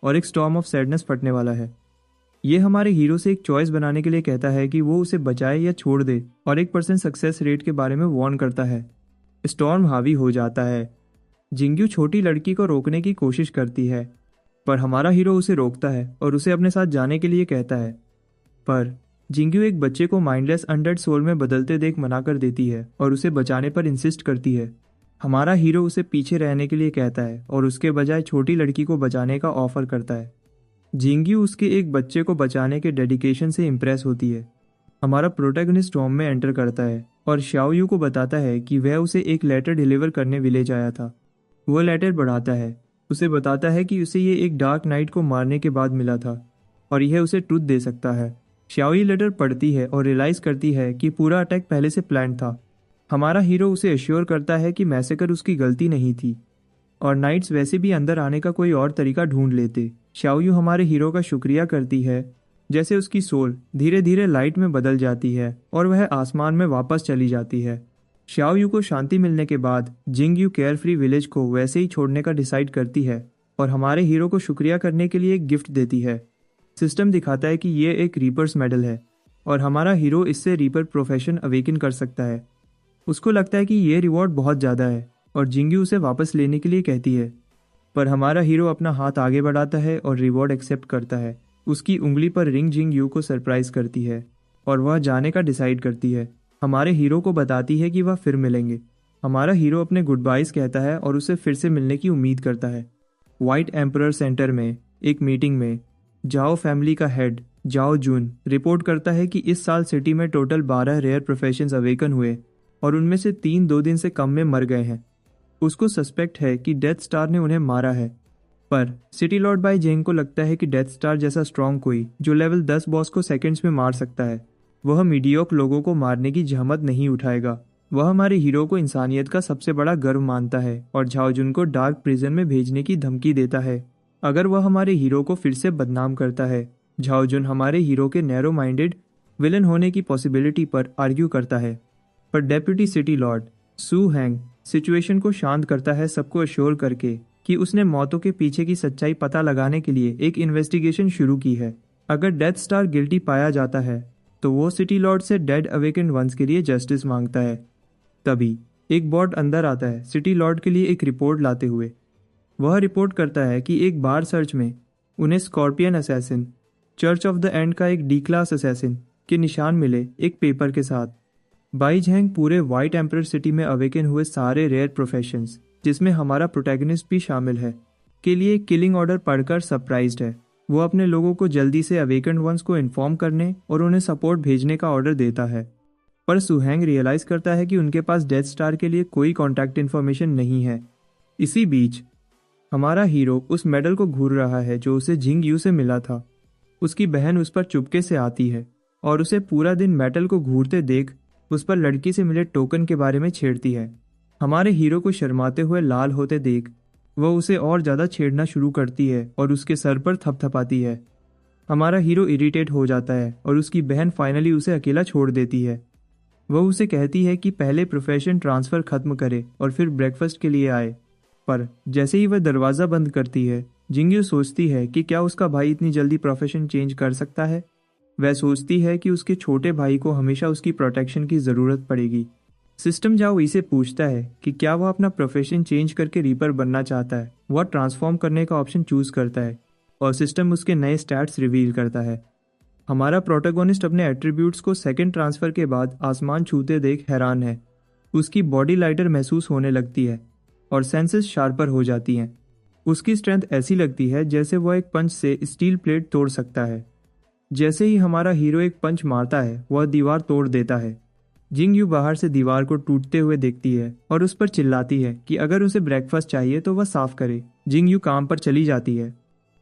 और एक स्टॉर्म ऑफ सैडनेस फटने वाला है। ये हमारे हीरो से एक चॉइस बनाने के लिए कहता है कि वो उसे बचाए या छोड़ दे और 1% सक्सेस रेट के बारे में वार्न करता है। स्टॉर्म हावी हो जाता है। जिंगयू छोटी लड़की को रोकने की कोशिश करती है, पर हमारा हीरो उसे रोकता है और उसे अपने साथ जाने के लिए कहता है। पर जिंगयू एक बच्चे को माइंडलेस अनडेड सोल में बदलते देख मना कर देती है और उसे बचाने पर इंसिस्ट करती है। हमारा हीरो उसे पीछे रहने के लिए कहता है और उसके बजाय छोटी लड़की को बचाने का ऑफर करता है। जिंगयू उसके एक बच्चे को बचाने के डेडिकेशन से इम्प्रेस होती है। हमारा प्रोटैगनिस्ट टॉम में एंटर करता है और शाओयू को बताता है कि वह उसे एक लेटर डिलीवर करने विलेज आया था। वह लेटर बढ़ाता है, उसे बताता है कि उसे ये एक डार्क नाइट को मारने के बाद मिला था और यह उसे ट्रुथ दे सकता है। शाओयू लेटर पढ़ती है और रियलाइज करती है कि पूरा अटैक पहले से प्लान था। हमारा हीरो उसे एश्योर करता है कि मैसेकर उसकी गलती नहीं थी और नाइट्स वैसे भी अंदर आने का कोई और तरीका ढूंढ लेते। शाओयू हमारे हीरो का शुक्रिया करती है, जैसे उसकी सोल धीरे धीरे लाइट में बदल जाती है और वह आसमान में वापस चली जाती है। शाओयू को शांति मिलने के बाद जिंगयू केयरफ्री विलेज को वैसे ही छोड़ने का डिसाइड करती है और हमारे हीरो को शुक्रिया करने के लिए एक गिफ्ट देती है। सिस्टम दिखाता है कि ये एक रीपर्स मेडल है और हमारा हीरो इससे रीपर प्रोफेशन अवेकन कर सकता है। उसको लगता है कि ये रिवॉर्ड बहुत ज़्यादा है और जिंग्यू उसे वापस लेने के लिए कहती है, पर हमारा हीरो अपना हाथ आगे बढ़ाता है और रिवॉर्ड एक्सेप्ट करता है। उसकी उंगली पर रिंग जिंग्यू को सरप्राइज करती है और वह जाने का डिसाइड करती है। हमारे हीरो को बताती है कि वह फिर मिलेंगे। हमारा हीरो अपने गुड बाइज कहता है और उसे फिर से मिलने की उम्मीद करता है। व्हाइट एम्परर सेंटर में एक मीटिंग में जाओ फैमिली का हेड जाओ जून रिपोर्ट करता है कि इस साल सिटी में टोटल 12 रेयर प्रोफेशंस अवेकन हुए और उनमें से 3 2 दिन से कम में मर गए हैं। उसको सस्पेक्ट है कि डेथ स्टार ने उन्हें मारा है, पर सिटी लॉर्ड बाई जेंग को लगता है कि डेथ स्टार जैसा स्ट्रॉन्ग कोई जो लेवल 10 बॉस को सेकंड्स में मार सकता है, वह मीडियोक लोगों को मारने की जहमत नहीं उठाएगा। वह हमारे हीरो को इंसानियत का सबसे बड़ा गर्व मानता है और झाओजुन को डार्क प्रिजन में भेजने की धमकी देता है अगर वह हमारे हीरो को फिर से बदनाम करता है। झाओजुन हमारे हीरो के नैरो माइंडेड विलन होने की पॉसिबिलिटी पर आर्ग्यू करता है, पर डेप्यूटी सिटी लॉर्ड सू हैंग सिचुएशन को शांत करता है, सबको अश्योर करके कि उसने मौतों के पीछे की सच्चाई पता लगाने के लिए एक इन्वेस्टिगेशन शुरू की है। अगर डेथ स्टार गिल्टी पाया जाता है तो वो सिटी लॉर्ड से डेड अवेकन वंस के लिए जस्टिस मांगता है। तभी एक बॉट अंदर आता है सिटी लॉर्ड के लिए एक रिपोर्ट लाते हुए। वह रिपोर्ट करता है कि एक बार सर्च में उन्हें scorpion assassin, church of the and का एक डी क्लास असैसिन के निशान मिले एक पेपर के साथ। बाई झैंग पूरे व्हाइट एम्परर सिटी में अवेकन हुए सारे रेयर प्रोफेशंस, जिसमें हमारा प्रोटैगनिस्ट भी शामिल है, के लिए किलिंग ऑर्डर पढ़कर सरप्राइज्ड है। वो अपने लोगों को जल्दी से अवेकन वंस को इन्फॉर्म करने और उन्हें सपोर्ट भेजने का ऑर्डर देता है, पर सुहैंग रियलाइज करता है कि उनके पास डेथ स्टार के लिए कोई कॉन्टैक्ट इन्फॉर्मेशन नहीं है। इसी बीच हमारा हीरो उस मेडल को घूर रहा है जो उसे जिंग यू से मिला था। उसकी बहन उस पर चुपके से आती है और उसे पूरा दिन मेटल को घूरते देख उस पर लड़की से मिले टोकन के बारे में छेड़ती है। हमारे हीरो को शर्माते हुए लाल होते देख वह उसे और ज़्यादा छेड़ना शुरू करती है और उसके सर पर थपथपाती है। हमारा हीरो इरिटेट हो जाता है और उसकी बहन फाइनली उसे अकेला छोड़ देती है। वह उसे कहती है कि पहले प्रोफेशन ट्रांसफ़र खत्म करे और फिर ब्रेकफास्ट के लिए आए, पर जैसे ही वह दरवाज़ा बंद करती है जिंग्यू सोचती है कि क्या उसका भाई इतनी जल्दी प्रोफेशन चेंज कर सकता है। वह सोचती है कि उसके छोटे भाई को हमेशा उसकी प्रोटेक्शन की ज़रूरत पड़ेगी। सिस्टम जाओ इसे पूछता है कि क्या वह अपना प्रोफेशन चेंज करके रीपर बनना चाहता है। वह ट्रांसफॉर्म करने का ऑप्शन चूज़ करता है और सिस्टम उसके नए स्टैट्स रिवील करता है। हमारा प्रोटैगनिस्ट अपने एट्रीब्यूट्स को सेकंड ट्रांसफ़र के बाद आसमान छूते देख हैरान है। उसकी बॉडी लाइटर महसूस होने लगती है और सेंसेस शार्पर हो जाती हैं। उसकी स्ट्रेंथ ऐसी लगती है जैसे वह एक पंच से स्टील प्लेट तोड़ सकता है। जैसे ही हमारा हीरो एक पंच मारता है वह दीवार तोड़ देता है। जिंग यू बाहर से दीवार को टूटते हुए देखती है और उस पर चिल्लाती है कि अगर उसे ब्रेकफास्ट चाहिए तो वह साफ करे। जिंग यू काम पर चली जाती है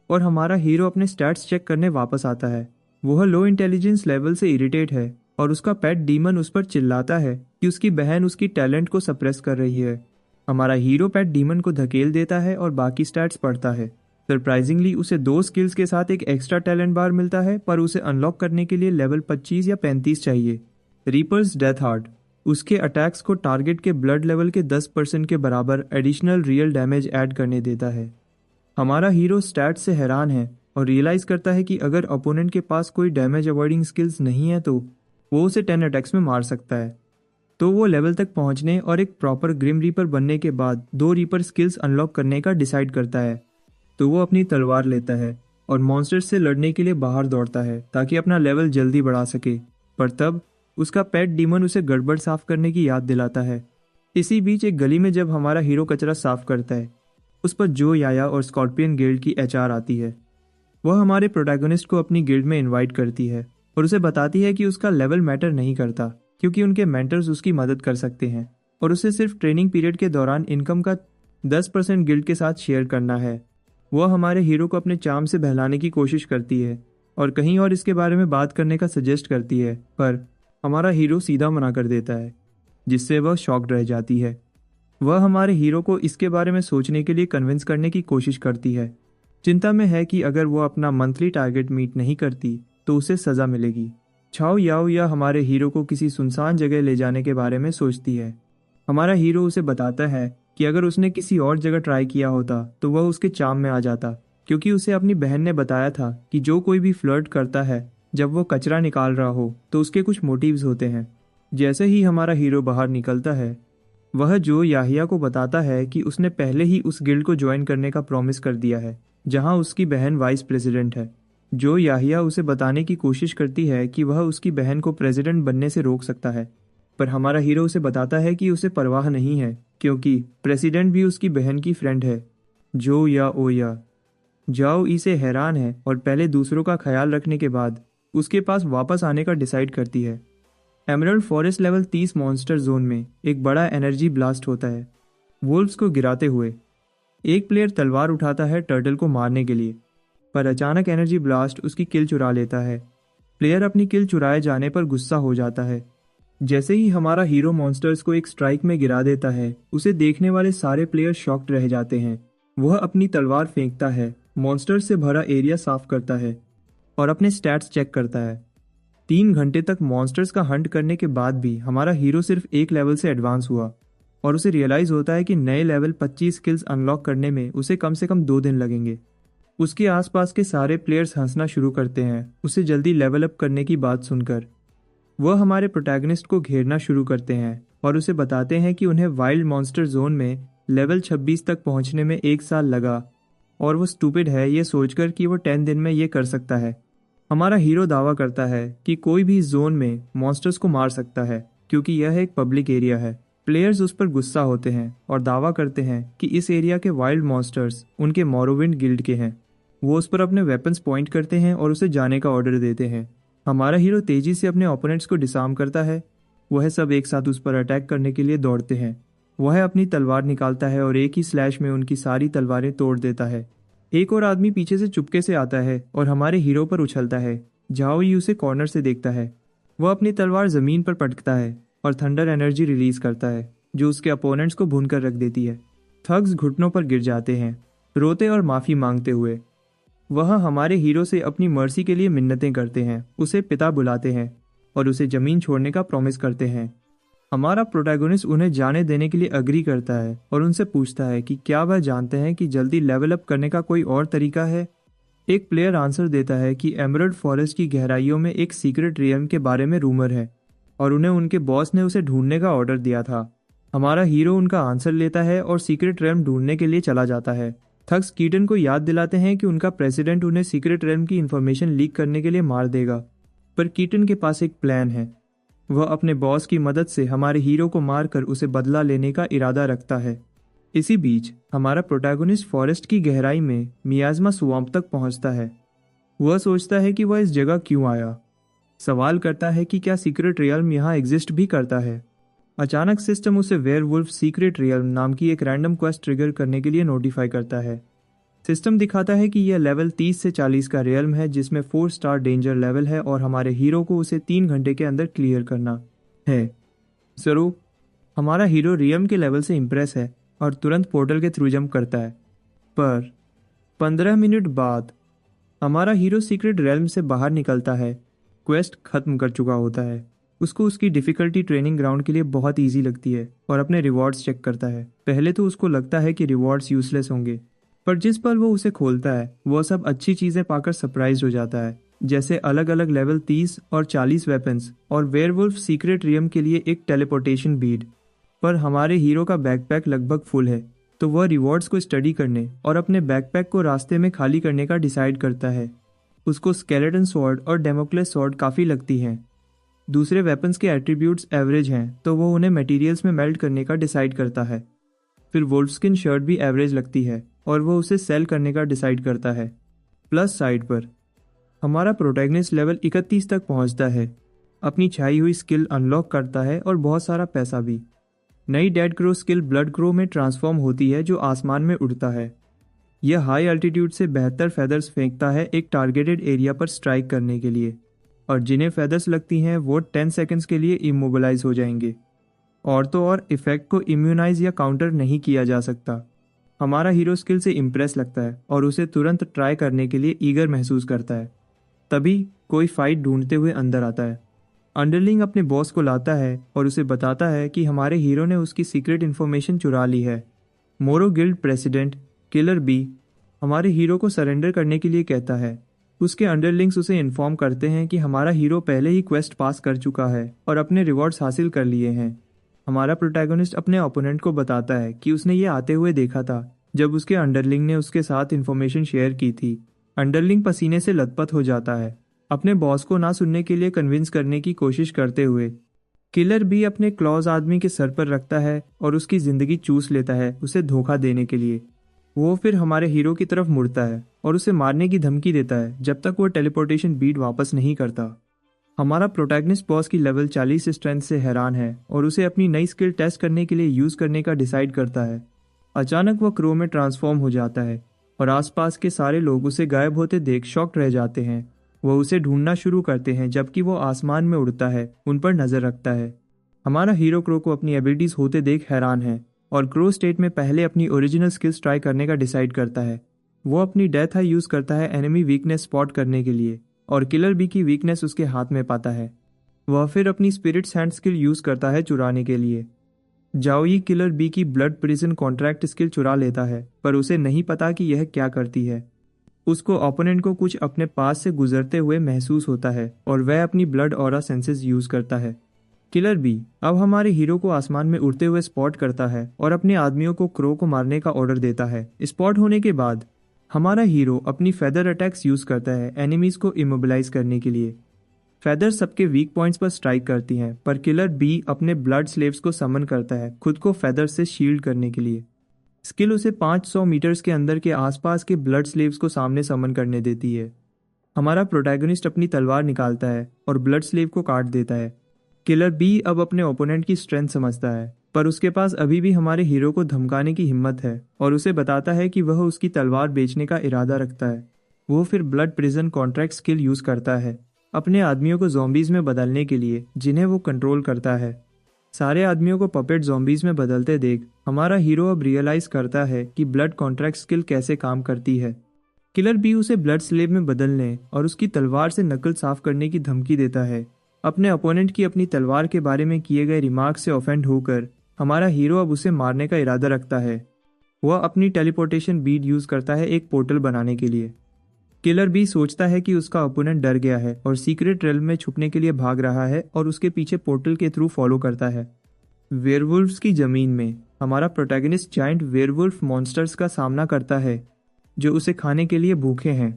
और हमारा हीरो अपने स्टैट्स चेक करने वापस आता है। वह लो इंटेलिजेंस लेवल से इरिटेट है और उसका पेट डीमन उस पर चिल्लाता है कि उसकी बहन उसकी टैलेंट को सप्रेस कर रही है। हमारा हीरो पेट डीमन को धकेल देता है और बाकी स्टैट्स पढ़ता है। सरप्राइजिंगली उसे 2 स्किल्स के साथ एक एक्स्ट्रा टैलेंट बार मिलता है, पर उसे अनलॉक करने के लिए लेवल 25 या 35 चाहिए। रीपर्स डेथ हार्ट उसके अटैक्स को टारगेट के ब्लड लेवल के 10% के बराबर एडिशनल रियल डैमेज ऐड करने देता है। हमारा हीरो स्टैट्स से हैरान है और रियलाइज करता है कि अगर अपोनेंट के पास कोई डैमेज अवॉइडिंग स्किल्स नहीं है तो वो उसे 10 अटैक्स में मार सकता है। तो वो लेवल तक पहुंचने और एक प्रॉपर ग्रिम रीपर बनने के बाद 2 रीपर स्किल्स अनलॉक करने का डिसाइड करता है। तो वो अपनी तलवार लेता है और मॉन्स्टर्स से लड़ने के लिए बाहर दौड़ता है ताकि अपना लेवल जल्दी बढ़ा सके, पर तब उसका पेट डीमन उसे गड़बड़ साफ करने की याद दिलाता है। इसी बीच एक गली में जब हमारा हीरो कचरा साफ करता है उस पर जो याया और स्कॉर्पियन गिल्ड की एचआर आती है। वह हमारे प्रोटैगनिस्ट को अपनी गिल्ड में इनवाइट करती है और उसे बताती है कि उसका लेवल मैटर नहीं करता क्योंकि उनके मेंटर्स उसकी मदद कर सकते हैं और उसे सिर्फ ट्रेनिंग पीरियड के दौरान इनकम का 10% गिल्ड के साथ शेयर करना है। वह हमारे हीरो को अपने चार्म से बहलाने की कोशिश करती है और कहीं और इसके बारे में बात करने का सजेस्ट करती है, पर हमारा हीरो सीधा मना कर देता है, जिससे वह शॉक्ड रह जाती है। वह हमारे हीरो को इसके बारे में सोचने के लिए कन्विंस करने की कोशिश करती है। चिंता में है कि अगर वो अपना मंथली टारगेट मीट नहीं करती तो उसे सज़ा मिलेगी। छाओ याओ या हमारे हीरो को किसी सुनसान जगह ले जाने के बारे में सोचती है। हमारा हीरो उसे बताता है कि अगर उसने किसी और जगह ट्राई किया होता तो वह उसके चाम में आ जाता, क्योंकि उसे अपनी बहन ने बताया था कि जो कोई भी फ्लर्ट करता है जब वो कचरा निकाल रहा हो तो उसके कुछ मोटिव्स होते हैं। जैसे ही हमारा हीरो बाहर निकलता है, वह जो याहिया को बताता है कि उसने पहले ही उस गिल्ड को ज्वाइन करने का प्रॉमिस कर दिया है जहां उसकी बहन वाइस प्रेसिडेंट है। जो याहिया उसे बताने की कोशिश करती है कि वह उसकी बहन को प्रेसिडेंट बनने से रोक सकता है, पर हमारा हीरो उसे बताता है कि उसे परवाह नहीं है क्योंकि प्रेसिडेंट भी उसकी बहन की फ्रेंड है, जो या ओया। जाओ इसे हैरान है और पहले दूसरों का ख्याल रखने के बाद उसके पास वापस आने का डिसाइड करती है। Emerald forest level 30 monster zone में एक बड़ा एनर्जी ब्लास्ट होता है वुल्व्स को गिराते हुए। एक प्लेयर तलवार उठाता है टर्टल को मारने के लिए, पर अचानक एनर्जी ब्लास्ट उसकी किल चुरा लेता है। प्लेयर अपनी किल चुराए जाने पर गुस्सा हो जाता है। जैसे ही हमारा हीरो मॉन्स्टर्स को एक स्ट्राइक में गिरा देता है, उसे देखने वाले सारे प्लेयर शॉक्ड रह जाते हैं। वह अपनी तलवार फेंकता है, मॉन्स्टर्स से भरा एरिया साफ करता है और अपने स्टैट्स चेक करता है। 3 घंटे तक मॉन्स्टर्स का हंट करने के बाद भी हमारा हीरो सिर्फ एक लेवल से एडवांस हुआ और उसे रियलाइज होता है कि नए लेवल 25 स्किल्स अनलॉक करने में उसे कम से कम 2 दिन लगेंगे। उसके आसपास के सारे प्लेयर्स हंसना शुरू करते हैं उसे जल्दी लेवल अप करने की बात सुनकर। वह हमारे प्रोटैगनिस्ट को घेरना शुरू करते हैं और उसे बताते हैं कि उन्हें वाइल्ड मॉन्स्टर जोन में लेवल 26 तक पहुंचने में 1 साल लगा और वो स्टूपिड है ये सोचकर कि वो 10 दिन में ये कर सकता है। हमारा हीरो दावा करता है कि कोई भी इस जोन में मॉन्स्टर्स को मार सकता है क्योंकि यह एक पब्लिक एरिया है। प्लेयर्स उस पर गुस्सा होते हैं और दावा करते हैं कि इस एरिया के वाइल्ड मॉन्स्टर्स उनके मोरोविंड गिल्ड के हैं। वो उस पर अपने वेपन्स पॉइंट करते हैं और उसे जाने का ऑर्डर देते हैं। हमारा हीरो तेजी से अपने ओपोनेंट्स को डिसार्म करता है। वह सब एक साथ उस पर अटैक करने के लिए दौड़ते हैं। वह अपनी तलवार निकालता है और एक ही स्लैश में उनकी सारी तलवारें तोड़ देता है। एक और आदमी पीछे से चुपके से आता है और हमारे हीरो पर उछलता है। जाओ ही उसे कॉर्नर से देखता है। वह अपनी तलवार जमीन पर पटकता है और थंडर एनर्जी रिलीज करता है जो उसके अपोनेंट्स को भून कर रख देती है। थग्स घुटनों पर गिर जाते हैं, रोते और माफी मांगते हुए। वह हमारे हीरो से अपनी मर्सी के लिए मिन्नतें करते हैं, उसे पिता बुलाते हैं और उसे जमीन छोड़ने का प्रॉमिस करते हैं। हमारा प्रोटैगोनिस्ट उन्हें जाने देने के लिए अग्री करता है और उनसे पूछता है कि क्या वह जानते हैं कि जल्दी लेवल अप करने का कोई और तरीका है। एक प्लेयर आंसर देता है कि एमरल्ड फॉरेस्ट की गहराइयों में एक सीक्रेट रियल्म के बारे में रूमर है और उन्हें उनके बॉस ने उसे ढूंढने का ऑर्डर दिया था। हमारा हीरो उनका आंसर लेता है और सीक्रेट रियल्म ढूंढने के लिए चला जाता है। थग्स कीटन को याद दिलाते हैं कि उनका प्रेसिडेंट उन्हें सीक्रेट रियल्म की इन्फॉर्मेशन लीक करने के लिए मार देगा, पर कीटन के पास एक प्लान है। वह अपने बॉस की मदद से हमारे हीरो को मारकर उसे बदला लेने का इरादा रखता है। इसी बीच हमारा प्रोटैगोनिस्ट फॉरेस्ट की गहराई में मियाज़मा स्वैम्प तक पहुंचता है। वह सोचता है कि वह इस जगह क्यों आया। सवाल करता है कि क्या सीक्रेट रियल्म यहाँ एग्जिस्ट भी करता है। अचानक सिस्टम उसे वेयरवुल्फ सीक्रेट रियल्म नाम की एक रैंडम क्वेस्ट ट्रिगर करने के लिए नोटिफाई करता है। सिस्टम दिखाता है कि यह लेवल 30 से 40 का रियल्म है जिसमें 4 स्टार डेंजर लेवल है और हमारे हीरो को उसे 3 घंटे के अंदर क्लियर करना है। जरूर। हमारा हीरो रियल्म के लेवल से इम्प्रेस है और तुरंत पोर्टल के थ्रू जंप करता है, पर 15 मिनट बाद हमारा हीरो सीक्रेट रियल्म से बाहर निकलता है। क्वेस्ट खत्म कर चुका होता है। उसको उसकी डिफ़िकल्टी ट्रेनिंग ग्राउंड के लिए बहुत ईजी लगती है और अपने रिवॉर्ड्स चेक करता है। पहले तो उसको लगता है कि रिवॉर्ड्स यूजलेस होंगे, पर जिस पल वो उसे खोलता है वह सब अच्छी चीज़ें पाकर सरप्राइज हो जाता है, जैसे अलग अलग लेवल 30 और 40 वेपन्स और वेयरवुल्फ सीक्रेट रियम के लिए एक टेलीपोर्टेशन बीड। पर हमारे हीरो का बैकपैक लगभग फुल है, तो वह रिवॉर्ड्स को स्टडी करने और अपने बैकपैक को रास्ते में खाली करने का डिसाइड करता है। उसको स्केलेटन स्वॉर्ड और डेमोक्लेस स्वॉर्ड काफ़ी लगती हैं। दूसरे वेपन्स के एट्रीब्यूट्स एवरेज हैं, तो वो उन्हें मटेरियल्स में मेल्ट करने का डिसाइड करता है। फिर वोल्फस्किन शर्ट भी एवरेज लगती है और वो उसे सेल करने का डिसाइड करता है। प्लस साइड पर हमारा प्रोटैगनिस्ट लेवल 31 तक पहुंचता है, अपनी छाई हुई स्किल अनलॉक करता है और बहुत सारा पैसा भी। नई dead crow skill blood crow में ट्रांसफॉर्म होती है जो आसमान में उड़ता है। यह हाई अल्टीट्यूड से बेहतर फेदर्स फेंकता है एक टारगेटेड एरिया पर स्ट्राइक करने के लिए, और जिन्हें फेदर्स लगती हैं वो 10 सेकंड्स के लिए इमोबिलाइज हो जाएंगे। और तो और इफेक्ट को इम्यूनाइज या काउंटर नहीं किया जा सकता। हमारा हीरो स्किल से इम्प्रेस लगता है और उसे तुरंत ट्राई करने के लिए ईगर महसूस करता है। तभी कोई फाइट ढूंढते हुए अंदर आता है। अंडरलिंग अपने बॉस को लाता है और उसे बताता है कि हमारे हीरो ने उसकी सीक्रेट इन्फॉर्मेशन चुरा ली है। मोरो गिल्ड प्रेसिडेंट किलर बी हमारे हीरो को सरेंडर करने के लिए कहता है। उसके अंडरलिंग्स उसे इन्फॉर्म करते हैं कि हमारा हीरो पहले ही क्वेस्ट पास कर चुका है और अपने रिवॉर्ड्स हासिल कर लिए हैं। हमारा प्रोटैगनिस्ट अपने ओपोनेंट को बताता है कि उसने ये आते हुए देखा था जब उसके अंडरलिंग ने उसके साथ इन्फॉर्मेशन शेयर की थी। अंडरलिंग पसीने से लथपथ हो जाता है, अपने बॉस को ना सुनने के लिए कन्विंस करने की कोशिश करते हुए। किलर भी अपने क्लॉज आदमी के सर पर रखता है और उसकी जिंदगी चूस लेता है उसे धोखा देने के लिए। वो फिर हमारे हीरो की तरफ मुड़ता है और उसे मारने की धमकी देता है जब तक वो टेलीपोर्टेशन बीट वापस नहीं करता। हमारा प्रोटैगनिस्ट बॉस की लेवल 40 स्ट्रेंथ से हैरान है और उसे अपनी नई स्किल टेस्ट करने के लिए यूज करने का डिसाइड करता है। अचानक वह क्रो में ट्रांसफॉर्म हो जाता है और आसपास के सारे लोग उसे गायब होते देख शॉक्ड रह जाते हैं। वह उसे ढूंढना शुरू करते हैं जबकि वो आसमान में उड़ता है, उन पर नजर रखता है। हमारा हीरो क्रो को अपनी एबिलिटीज होते देख हैरान है और क्रो स्टेट में पहले अपनी ओरिजिनल स्किल्स ट्राई करने का डिसाइड करता है। वो अपनी डेथ आई यूज करता है एनिमी वीकनेस स्पॉट करने के लिए और किलर बी की वीकनेस उसके हाथ में पाता है। वह फिर अपनी स्पिरिट्स हैंड स्किल यूज करता है चुराने के लिए। जाओई किलर बी की ब्लड प्रिजन कॉन्ट्रैक्ट स्किल चुरा लेता है पर उसे नहीं पता कि यह क्या करती है। उसको ओपोनेंट को कुछ अपने पास से गुजरते हुए महसूस होता है और वह अपनी ब्लड ऑरा सेंसेस यूज करता है। किलर बी अब हमारे हीरो को आसमान में उड़ते हुए स्पॉट करता है और अपने आदमियों को क्रो को मारने का ऑर्डर देता है। स्पॉट होने के बाद हमारा हीरो अपनी फेदर अटैक्स यूज करता है एनिमीज को इमोबिलाइज करने के लिए। फेदर सबके वीक पॉइंट्स पर स्ट्राइक करती हैं पर किलर बी अपने ब्लड स्लेव्स को समन करता है खुद को फेदर से शील्ड करने के लिए। स्किल उसे 500 मीटर्स के अंदर के आसपास के ब्लड स्लेव्स को सामने समन करने देती है। हमारा प्रोटैगनिस्ट अपनी तलवार निकालता है और ब्लड स्लेव को काट देता है। किलर बी अब अपने ओपोनेंट की स्ट्रेंथ समझता है पर उसके पास अभी भी हमारे हीरो को धमकाने की हिम्मत है और उसे बताता है कि वह उसकी तलवार बेचने का इरादा रखता है। वो फिर blood prison contract skill use करता है अपने आदमियों को ज़ॉम्बीज में बदलने के लिए जिन्हें वो कंट्रोल करता है। सारे आदमियों को पपेट ज़ॉम्बीज में बदलते देख हमारा हीरो अब रियलाइज करता है कि ब्लड कॉन्ट्रैक्ट स्किल कैसे काम करती है। किलर बी उसे ब्लड स्लेव में बदलने और उसकी तलवार से नकल साफ करने की धमकी देता है। अपने अपोनेंट की अपनी तलवार के बारे में किए गए रिमार्क से ऑफेंड होकर हमारा हीरो अब उसे मारने का इरादा रखता है। वह अपनी टेलीपोर्टेशन बीड यूज करता है एक पोर्टल बनाने के लिए। किलर बी सोचता है कि उसका ओपोनेंट डर गया है और सीक्रेट रेल्म में छुपने के लिए भाग रहा है और उसके पीछे पोर्टल के थ्रू फॉलो करता है। वेयरवुल्फ्स की जमीन में हमारा प्रोटैगनिस्ट जायंट वेयरवुल्फ मॉन्स्टर्स का सामना करता है जो उसे खाने के लिए भूखे हैं।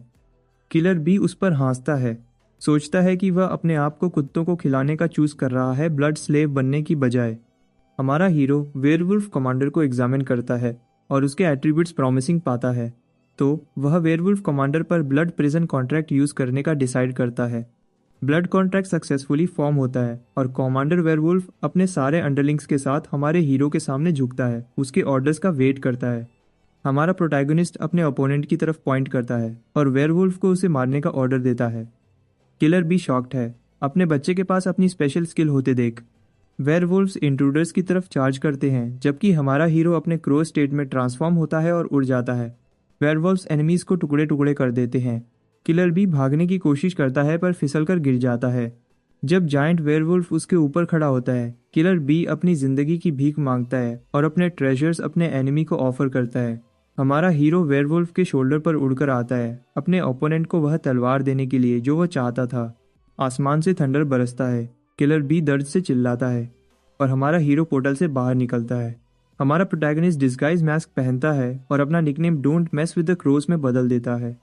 किलर बी उस पर हंसता है, सोचता है कि वह अपने आप को कुत्तों को खिलाने का चूज कर रहा है ब्लड स्लेव बनने की बजाय। हमारा हीरो वेयरवुल्फ कमांडर को एग्जामिन करता है और उसके एट्रीब्यूट्स प्रॉमिसिंग पाता है तो वह वेयरवुल्फ कमांडर पर ब्लड प्रिजन कॉन्ट्रैक्ट यूज करने का डिसाइड करता है। ब्लड कॉन्ट्रैक्ट सक्सेसफुली फॉर्म होता है और कमांडर वेयरवुल्फ अपने सारे अंडरलिंग्स के साथ हमारे हीरो के सामने झुकता है, उसके ऑर्डर्स का वेट करता है। हमारा प्रोटैगनिस्ट अपने ओपोनेंट की तरफ पॉइंट करता है और वेयरवुल्फ को उसे मारने का ऑर्डर देता है। किलर भी शॉक्ड है अपने बच्चे के पास अपनी स्पेशल स्किल होते देख। वेयरवुल्फ्स इंट्रूडर्स की तरफ चार्ज करते हैं जबकि हमारा हीरो अपने क्रो स्टेट में ट्रांसफॉर्म होता है और उड़ जाता है। वेयरवुल्फ्स एनिमीज को टुकड़े टुकड़े कर देते हैं। किलर भी भागने की कोशिश करता है पर फिसलकर गिर जाता है। जब जायंट वेयरवुल्फ उसके ऊपर खड़ा होता है, किलर बी अपनी जिंदगी की भीख मांगता है और अपने ट्रेजर्स अपने एनिमी को ऑफर करता है। हमारा हीरो वेयरवुल्फ के शोल्डर पर उड़कर आता है अपने ओपोनेंट को वह तलवार देने के लिए जो वह चाहता था। आसमान से थंडर बरसता है, किलर बी दर्द से चिल्लाता है और हमारा हीरो पोर्टल से बाहर निकलता है। हमारा प्रोटैगनिस्ट डिस्गाइज मास्क पहनता है और अपना nickname don't mess with the crows में बदल देता है।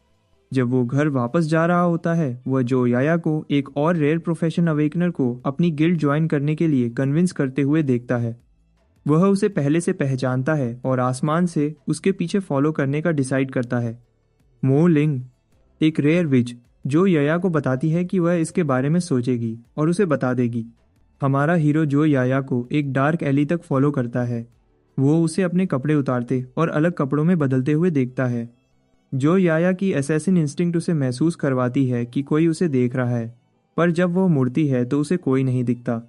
जब वो घर वापस जा रहा होता है वह जो याया को, एक और रेयर प्रोफेशन अवेकनर को, अपनी गिल्ड ज्वाइन करने के लिए कन्विंस करते हुए देखता है। वह उसे पहले से पहचानता है और आसमान से उसके पीछे फॉलो करने का डिसाइड करता है। मो लिंग, एक रेयर विच, जो याया को बताती है कि वह इसके बारे में सोचेगी और उसे बता देगी। हमारा हीरो जो याया को एक डार्क एली तक फॉलो करता है। वो उसे अपने कपड़े उतारते और अलग कपड़ों में बदलते हुए देखता है। जो याया की असैसिन इंस्टिंक्ट उसे महसूस करवाती है कि कोई उसे देख रहा है, पर जब वो मुड़ती है तो उसे कोई नहीं दिखता।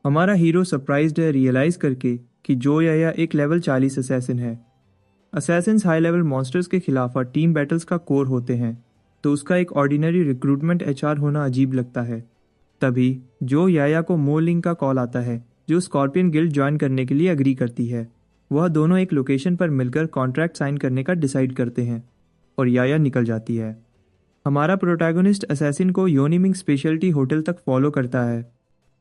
हमारा हीरो सरप्राइज्ड है रियलाइज करके कि जो याया एक लेवल 40 असैसिन है। असैसिन्स हाई लेवल मॉन्स्टर्स के खिलाफ टीम बैटल्स का कोर होते हैं, तो उसका एक ऑर्डिनरी रिक्रूटमेंट एचआर होना अजीब लगता है। तभी जो याया को मो लिंग का कॉल आता है जो स्कॉर्पियन गिल्ड ज्वाइन करने के लिए अग्री करती है। वह दोनों एक लोकेशन पर मिलकर कॉन्ट्रैक्ट साइन करने का डिसाइड करते हैं और याया निकल जाती है। हमारा प्रोटैगनिस्ट असैसिन को योनिमिंग स्पेशलिटी होटल तक फॉलो करता है,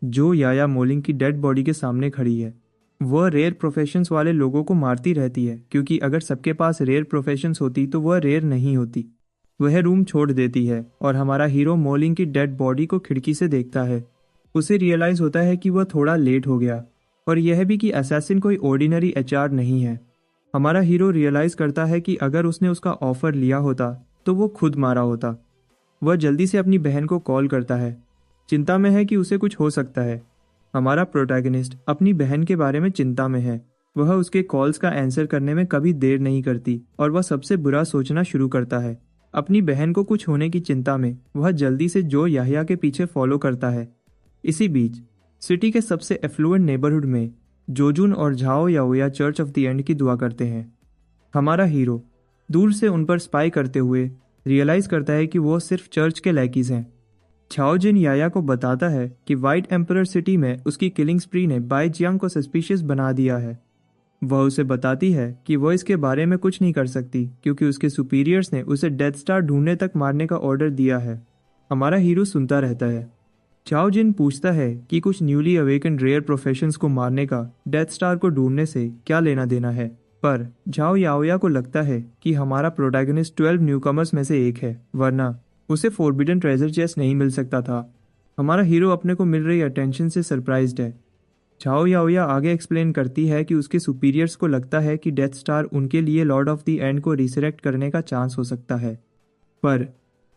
जो याया मोलिंग की डेड बॉडी के सामने खड़ी है। वह रेयर प्रोफेशंस वाले लोगों को मारती रहती है, क्योंकि अगर सबके पास रेयर प्रोफेशंस होती तो वह रेयर नहीं होती। वह रूम छोड़ देती है और हमारा हीरो मोलिंग की डेड बॉडी को खिड़की से देखता है। उसे रियलाइज़ होता है कि वह थोड़ा लेट हो गया, और यह भी कि असैसिन कोई ऑर्डिनरी एचआर नहीं है। हमारा हीरो रियलाइज़ करता है कि अगर उसने उसका ऑफर लिया होता तो वो खुद मारा होता। वह जल्दी से अपनी बहन को कॉल करता है, चिंता में है कि उसे कुछ हो सकता है। हमारा प्रोटैगनिस्ट अपनी बहन के बारे में चिंता में है। वह उसके कॉल्स का आंसर करने में कभी देर नहीं करती और वह सबसे बुरा सोचना शुरू करता है। अपनी बहन को कुछ होने की चिंता में वह जल्दी से जो याह्या के पीछे फॉलो करता है। इसी बीच सिटी के सबसे एफ्लुएंट नेबरहुड में जोजुन और झाओ याओया चर्च ऑफ द एंड की दुआ करते हैं। हमारा हीरो दूर से उन पर स्पाई करते हुए रियलाइज करता है कि वो सिर्फ चर्च के लैकीज हैं। छाओजिन याया को बताता है कि वाइट एम्परर सिटी में उसकी किलिंग स्प्री ने बाई जियांग को सस्पिशियस बना दिया है। वह उसे बताती है कि वह इसके बारे में कुछ नहीं कर सकती, क्योंकि उसके सुपीरियर्स ने उसे डेथ स्टार ढूंढने तक मारने का ऑर्डर दिया है। हमारा हीरो सुनता रहता है। चाओ जिन पूछता है कि कुछ न्यूली अवेकन रेयर प्रोफेशंस को मारने का डेथ स्टार को ढूंढने से क्या लेना देना है, पर झाओ याओया को लगता है कि हमारा प्रोटैगनिस्ट 12 न्यूकमर्स में से एक है, वरना उसे फोरबिडन ट्रेजर चेस्ट नहीं मिल सकता था। हमारा हीरो अपने को मिल रही अटेंशन से सरप्राइज्ड है। झाओ याओया आगे एक्सप्लेन करती है कि उसके सुपीरियर्स को लगता है कि डेथ स्टार उनके लिए लॉर्ड ऑफ द एंड को रिसरेक्ट करने का चांस हो सकता है, पर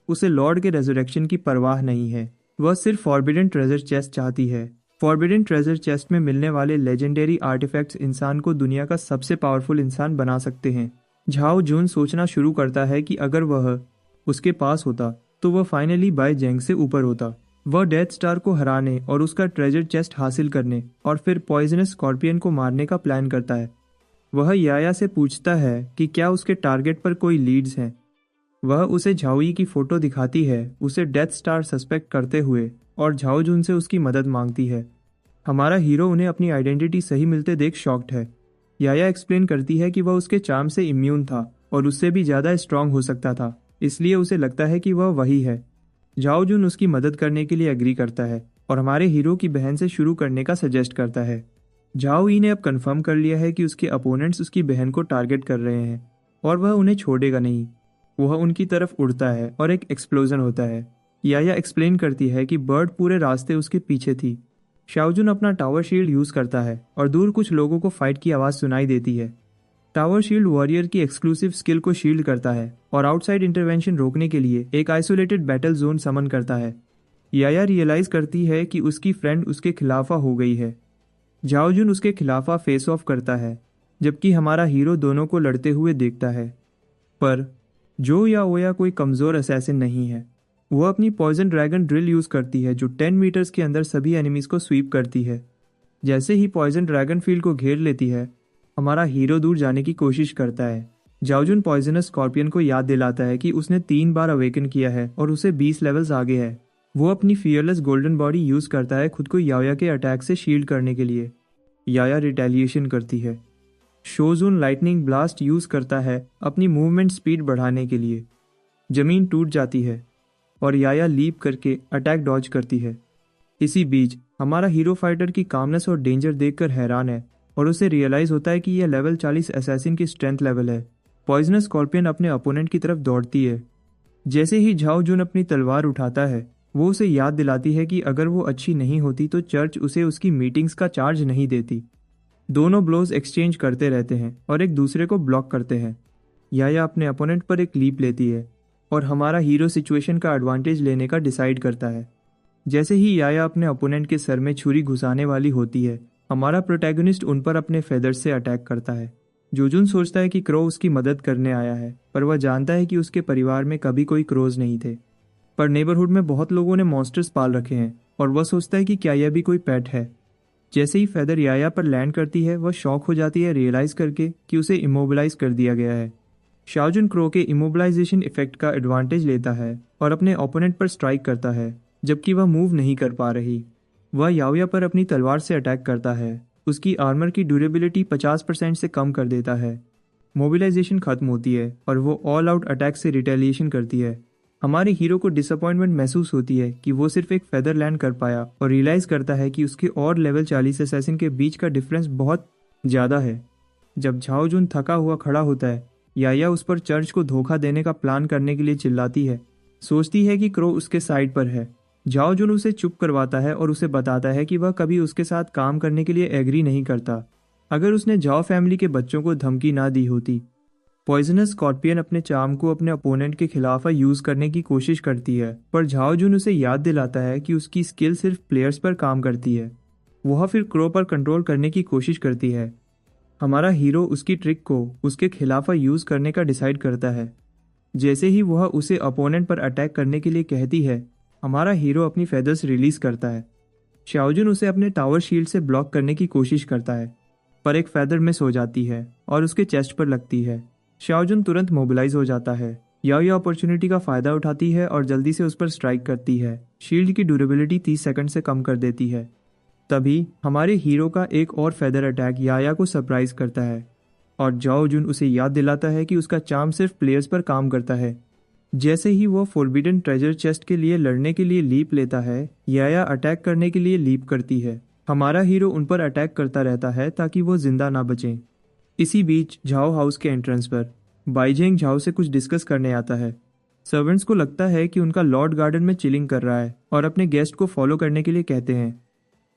उसे लॉर्ड के रेजरेक्शन की परवाह नहीं है। वह सिर्फ फॉरबिडन ट्रेजर चेस्ट चाहती है। फॉरबिडन ट्रेजर चेस्ट में मिलने वाले लेजेंडरी आर्टिफैक्ट्स इंसान को दुनिया का सबसे पावरफुल इंसान बना सकते हैं। झाओ जून सोचना शुरू करता है कि अगर वह उसके पास होता तो वह फाइनली बाई जेंग से ऊपर होता। वह डेथ स्टार को हराने और उसका ट्रेजर चेस्ट हासिल करने और फिर पॉइजनस स्कॉर्पियन को मारने का प्लान करता है। वह याया से पूछता है कि क्या उसके टारगेट पर कोई लीड्स हैं। वह उसे झाओई की फोटो दिखाती है, उसे डेथ स्टार सस्पेक्ट करते हुए, और झाओ जून से उसकी मदद मांगती है। हमारा हीरो उन्हें अपनी आइडेंटिटी सही मिलते देख शॉक्ड है। याया एक्सप्लेन करती है कि वह उसके चार्म से इम्यून था और उससे भी ज़्यादा स्ट्रांग हो सकता था, इसलिए उसे लगता है कि वह वही है। झाओ जून उसकी मदद करने के लिए एग्री करता है और हमारे हीरो की बहन से शुरू करने का सजेस्ट करता है। झाओ ई ने अब कंफर्म कर लिया है कि उसके अपोनेंट्स उसकी बहन को टारगेट कर रहे हैं और वह उन्हें छोड़ेगा नहीं। वह उनकी तरफ उड़ता है और एक एक्सप्लोजन होता है। याया एक्सप्लेन करती है कि बर्ड पूरे रास्ते उसके पीछे थी। शाओजुन अपना टावर शील्ड यूज करता है और दूर कुछ लोगों को फाइट की आवाज सुनाई देती है। टावर शील्ड वॉरियर की एक्सक्लूसिव स्किल को शील्ड करता है और आउटसाइड इंटरवेंशन रोकने के लिए एक आइसोलेटेड बैटल जोन समन करता है। याया रियलाइज करती है कि उसकी फ्रेंड उसके खिलाफा हो गई है। झाओजुन उसके खिलाफा फेस ऑफ करता है, जबकि हमारा हीरो दोनों को लड़ते हुए देखता है। पर जो या ओया कोई कमज़ोर असैसिन नहीं है। वह अपनी पॉइजन ड्रैगन ड्रिल यूज़ करती है, जो 10 मीटर्स के अंदर सभी एनिमीज़ को स्वीप करती है। जैसे ही पॉइजन ड्रैगन फील्ड को घेर लेती है, हमारा हीरो दूर जाने की कोशिश करता है। जाओजुन पॉइजनस स्कॉर्पियन को याद दिलाता है कि उसने 3 बार अवेकन किया है और उसे 20 लेवल्स आगे है। वो अपनी फियरलेस गोल्डन बॉडी यूज़ करता है खुद को याया के अटैक से शील्ड करने के लिए। याया रिटेलिएशन करती है। शोजुन लाइटनिंग ब्लास्ट यूज़ करता है अपनी मूवमेंट स्पीड बढ़ाने के लिए। ज़मीन टूट जाती है और याया लीप करके अटैक डॉज करती है। इसी बीच हमारा हीरो फाइटर की कामनेस और डेंजर देखकर हैरान है और उसे रियलाइज़ होता है कि यह लेवल 40 असैसिन की स्ट्रेंथ लेवल है। पॉइजनस स्कॉर्पियन अपने अपोनेंट की तरफ दौड़ती है। जैसे ही झाओ जुन अपनी तलवार उठाता है, वो उसे याद दिलाती है कि अगर वो अच्छी नहीं होती तो चर्च उसे उसकी मीटिंग्स का चार्ज नहीं देती। दोनों ब्लोज एक्सचेंज करते रहते हैं और एक दूसरे को ब्लॉक करते हैं। याया अपने अपोनेंट पर एक लीप लेती है और हमारा हीरो सिचुएशन का एडवांटेज लेने का डिसाइड करता है। जैसे ही याया अपने अपोनेंट के सर में छुरी घुसाने वाली होती है, हमारा प्रोटैगनिस्ट उन पर अपने फेदर्स से अटैक करता है। जोजुन सोचता है कि क्रो उसकी मदद करने आया है, पर वह जानता है कि उसके परिवार में कभी कोई क्रोज नहीं थे। पर नेबरहुड में बहुत लोगों ने मॉन्स्टर्स पाल रखे हैं और वह सोचता है कि क्या यह भी कोई पेट है। जैसे ही फेदर याया पर लैंड करती है, वह शॉक हो जाती है रियलाइज करके कि उसे इमोबिलाइज कर दिया गया है। शाओजुन क्रो के इमोबिलाइजेशन इफेक्ट का एडवांटेज लेता है और अपने ओपोनेंट पर स्ट्राइक करता है, जबकि वह मूव नहीं कर पा रही। वह याओया पर अपनी तलवार से अटैक करता है उसकी आर्मर की ड्यूरेबिलिटी 50% से कम कर देता है। मोबिलाइजेशन खत्म होती है और वो ऑल आउट अटैक से रिटेलिएशन करती है। हमारे हीरो को डिसअपॉइंटमेंट महसूस होती है कि वो सिर्फ एक फेदर लैंड कर पाया और रियलाइज करता है कि उसके और लेवल 40 असैसिन के बीच का डिफरेंस बहुत ज़्यादा है। जब झाओ जुन थका हुआ खड़ा होता है, याया उस पर चर्च को धोखा देने का प्लान करने के लिए चिल्लाती है। सोचती है कि क्रो उसके साइड पर है। झाओ जुन उसे चुप करवाता है और उसे बताता है कि वह कभी उसके साथ काम करने के लिए एग्री नहीं करता। अगर उसने झाओ फैमिली के बच्चों को धमकी ना दी होती। पॉइजनस स्कॉर्पियन अपने चार्म को अपने अपोनेंट के खिलाफ यूज करने की कोशिश करती है, पर झाओ जुन उसे याद दिलाता है कि उसकी स्किल सिर्फ प्लेयर्स पर काम करती है। वह फिर क्रो पर कंट्रोल करने की कोशिश करती है। हमारा हीरो उसकी ट्रिक को उसके खिलाफ यूज करने का डिसाइड करता है। जैसे ही वह उसे अपोनेंट पर अटैक करने के लिए कहती है, हमारा हीरो अपनी फेदर्स रिलीज करता है। शाओजुन उसे अपने टावर शील्ड से ब्लॉक करने की कोशिश करता है, पर एक फेदर मिस हो जाती है और उसके चेस्ट पर लगती है। शाओजुन तुरंत मोबिलाइज हो जाता है। याओ यह अपॉर्चुनिटी का फायदा उठाती है और जल्दी से उस पर स्ट्राइक करती है। शील्ड की ड्यूरेबिलिटी 30 सेकंड से कम कर देती है। तभी हमारे हीरो का एक और फेदर अटैक याया को सरप्राइज करता है और जाओ जुन उसे याद दिलाता है कि उसका चार्म सिर्फ प्लेयर्स पर काम करता है। जैसे ही वो फोरबिडन ट्रेजर चेस्ट के लिए लड़ने के लिए लीप लेता है, याया अटैक करने के लिए लीप करती है। हमारा हीरो उन पर अटैक करता रहता है ताकि वो जिंदा ना बचें। इसी बीच झाओ हाउस के एंट्रेंस पर बाइजेंग झाओ से कुछ डिस्कस करने आता है। सर्वेंट्स को लगता है कि उनका लॉर्ड गार्डन में चिलिंग कर रहा है और अपने गेस्ट को फॉलो करने के लिए कहते हैं।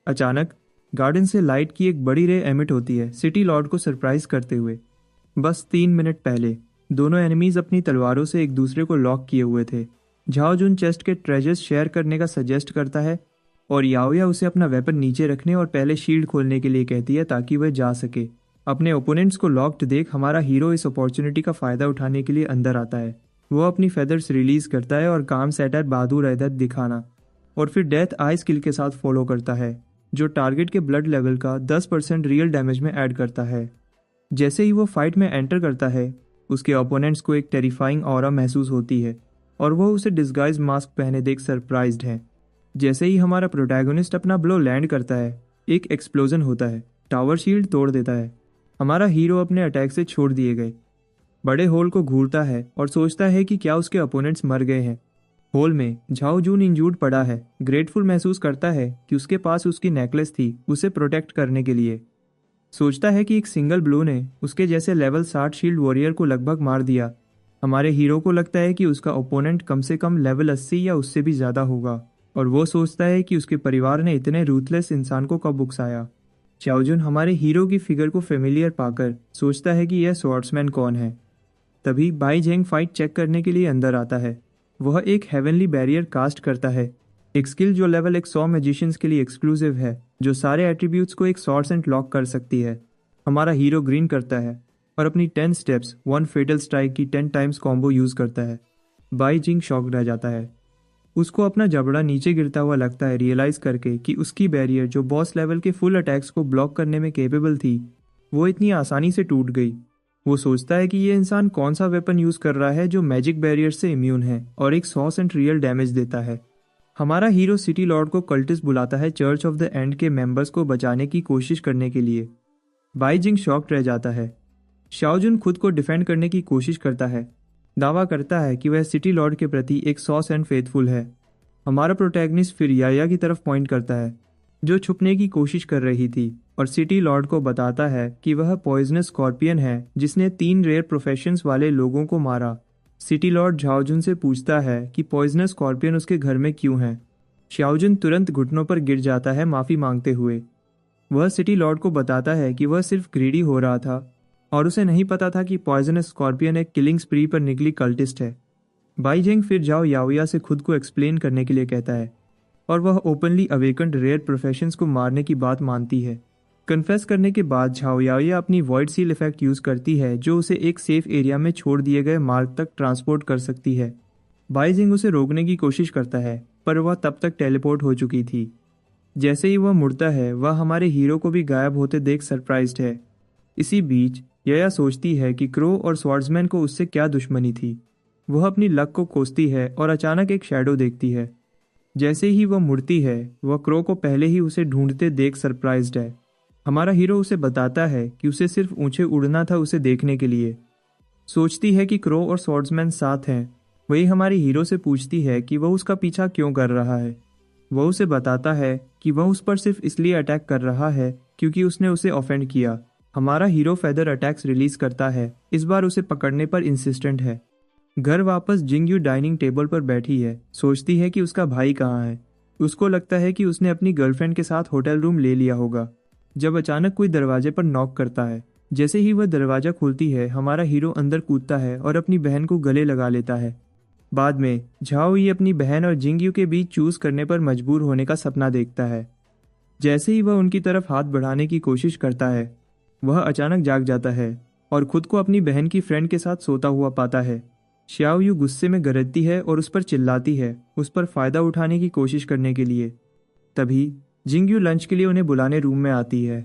अचानक गार्डन से लाइट की एक बड़ी रे एमिट होती है, सिटी लॉर्ड को सरप्राइज करते हुए। बस 3 मिनट पहले दोनों एनिमीज अपनी तलवारों से एक दूसरे को लॉक किए हुए थे। झाओ जुन चेस्ट के ट्रेजर्स शेयर करने का सजेस्ट करता है और याओया उसे अपना वेपन नीचे रखने और पहले शील्ड खोलने के लिए कहती है ताकि वह जा सके। अपने ओपोनेंट्स को लॉक्ड देख हमारा हीरो इस अपॉर्चुनिटी का फायदा उठाने के लिए अंदर आता है। वो अपनी फेदर्स रिलीज करता है और काम सेटर बहादुर अदद दिखाना और फिर डेथ आई स्किल के साथ फॉलो करता है, जो टारगेट के ब्लड लेवल का 10% रियल डैमेज में ऐड करता है। जैसे ही वो फाइट में एंटर करता है, उसके ओपोनेंट्स को एक टेरिफाइंग ऑरा महसूस होती है और वो उसे डिस्गाइज मास्क पहने देख सरप्राइज्ड है। जैसे ही हमारा प्रोटैगनिस्ट अपना ब्लो लैंड करता है, एक एक्सप्लोजन होता है, टावर शील्ड तोड़ देता है। हमारा हीरो अपने अटैक से छोड़ दिए गए बड़े होल को घूरता है और सोचता है कि क्या उसके अपोनेंट्स मर गए हैं। होल में झाओ जून इंजूर्ड पड़ा है। ग्रेटफुल महसूस करता है कि उसके पास उसकी नेकलेस थी उसे प्रोटेक्ट करने के लिए। सोचता है कि एक सिंगल ब्लो ने उसके जैसे लेवल 60 शील्ड वॉरियर को लगभग मार दिया। हमारे हीरो को लगता है कि उसका ओपोनेंट कम से कम लेवल 80 या उससे भी ज़्यादा होगा और वो सोचता है कि उसके परिवार ने इतने रूथलेस इंसान को कब उकसाया। चाओजुन हमारे हीरो की फिगर को फेमिलियर पाकर सोचता है कि यह स्वॉर्ड्समैन कौन है। तभी बाई जेंग फाइट चेक करने के लिए अंदर आता है। वह एक हेवनली बैरियर कास्ट करता है, एक स्किल जो लेवल 100 मैजिशियंस के लिए एक्सक्लूसिव है, जो सारे एट्रीब्यूट्स को एक शॉर्ट्स एंड लॉक कर सकती है। हमारा हीरो ग्रीन करता है और अपनी 10 स्टेप्स 1 फेटल स्ट्राइक की 10 टाइम्स कॉम्बो यूज़ करता है। बाई जिंग शॉक रह जाता है। उसको अपना जबड़ा नीचे गिरता हुआ लगता है, रियलाइज करके कि उसकी बैरियर जो बॉस लेवल के फुल अटैक्स को ब्लॉक करने में केपेबल थी, वो इतनी आसानी से टूट गई। वो सोचता है कि ये इंसान कौन सा वेपन यूज़ कर रहा है जो मैजिक बैरियर से इम्यून है और 100% रियल डैमेज देता है। हमारा हीरो सिटी लॉर्ड को कल्टिस्ट बुलाता है चर्च ऑफ द एंड के मेंबर्स को बचाने की कोशिश करने के लिए। बाई जिंग शॉक्ड रह जाता है। शाओजुन खुद को डिफेंड करने की कोशिश करता है, दावा करता है कि वह सिटी लॉर्ड के प्रति 100% फेथफुल है। हमारा प्रोटैगनिस्ट फिर याया की तरफ पॉइंट करता है, जो छुपने की कोशिश कर रही थी, और सिटी लॉर्ड को बताता है कि वह पॉइजनस स्कॉर्पियन है जिसने 3 रेयर प्रोफेशंस वाले लोगों को मारा। सिटी लॉर्ड झाओजुन से पूछता है कि पॉइजनस स्कॉर्पियन उसके घर में क्यों है। शाओजुन तुरंत घुटनों पर गिर जाता है माफ़ी मांगते हुए। वह सिटी लॉर्ड को बताता है कि वह सिर्फ ग्रीडी हो रहा था और उसे नहीं पता था कि पॉइजनस स्कॉर्पियन एक किलिंग स्प्री पर निकली कल्टिस्ट है। बाईजेंग फिर जाओ याओया से खुद को एक्सप्लेन करने के लिए कहता है और वह ओपनली अवेकन्ड रेयर प्रोफेशंस को मारने की बात मानती है। कन्फेस करने के बाद झाओ याओया अपनी वॉइड सील इफेक्ट यूज़ करती है, जो उसे एक सेफ एरिया में छोड़ दिए गए मार्ग तक ट्रांसपोर्ट कर सकती है। बाईजिंग उसे रोकने की कोशिश करता है, पर वह तब तक टेलीपोर्ट हो चुकी थी। जैसे ही वह मुड़ता है, वह हमारे हीरो को भी गायब होते देख सरप्राइज्ड है। इसी बीच याया सोचती है कि क्रो और स्वॉर्ड्समैन को उससे क्या दुश्मनी थी। वह अपनी लक को कोसती है और अचानक एक शैडो देखती है। जैसे ही वह मुड़ती है, वह क्रो को पहले ही उसे ढूंढते देख सरप्राइज्ड है। हमारा हीरो उसे बताता है कि उसे सिर्फ ऊंचे उड़ना था उसे देखने के लिए। सोचती है कि क्रो और स्वॉर्ड्समैन साथ हैं। वही हमारी हीरो से पूछती है कि वह उसका पीछा क्यों कर रहा है। वह उसे बताता है कि वह उस पर सिर्फ इसलिए अटैक कर रहा है क्योंकि उसने उसे ऑफेंड किया। हमारा हीरो फेदर अटैक्स रिलीज करता है, इस बार उसे पकड़ने पर इंसिस्टेंट है। घर वापस जिंगयू डाइनिंग टेबल पर बैठी है, सोचती है कि उसका भाई कहाँ है। उसको लगता है कि उसने अपनी गर्लफ्रेंड के साथ होटल रूम ले लिया होगा, जब अचानक कोई दरवाजे पर नॉक करता है। जैसे ही वह दरवाजा खुलती है, हमारा हीरो अंदर कूदता है और अपनी बहन को गले लगा लेता है। बाद में झाओ ये अपनी बहन और जिंगयू के बीच चूज करने पर मजबूर होने का सपना देखता है। जैसे ही वह उनकी तरफ हाथ बढ़ाने की कोशिश करता है, वह अचानक जाग जाता है और खुद को अपनी बहन की फ्रेंड के साथ सोता हुआ पाता है। श्याओ यू गुस्से में गरजती है और उस पर चिल्लाती है, उस पर फायदा उठाने की कोशिश करने के लिए। तभी जिंगयू लंच के लिए उन्हें बुलाने रूम में आती है।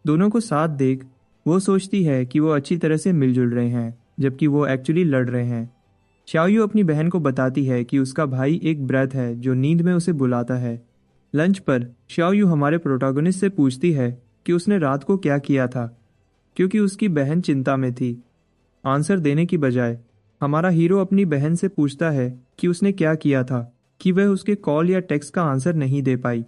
दोनों को साथ देख वो सोचती है कि वो अच्छी तरह से मिलजुल रहे हैं, जबकि वो एक्चुअली लड़ रहे हैं। श्याओयू अपनी बहन को बताती है कि उसका भाई एक ब्रेथ है जो नींद में उसे बुलाता है। लंच पर श्याओयू हमारे प्रोटोगनिस्ट से पूछती है कि उसने रात को क्या किया था, क्योंकि उसकी बहन चिंता में थी। आंसर देने की बजाय हमारा हीरो अपनी बहन से पूछता है कि उसने क्या किया था कि वह उसके कॉल या टेक्स्ट का आंसर नहीं दे पाई।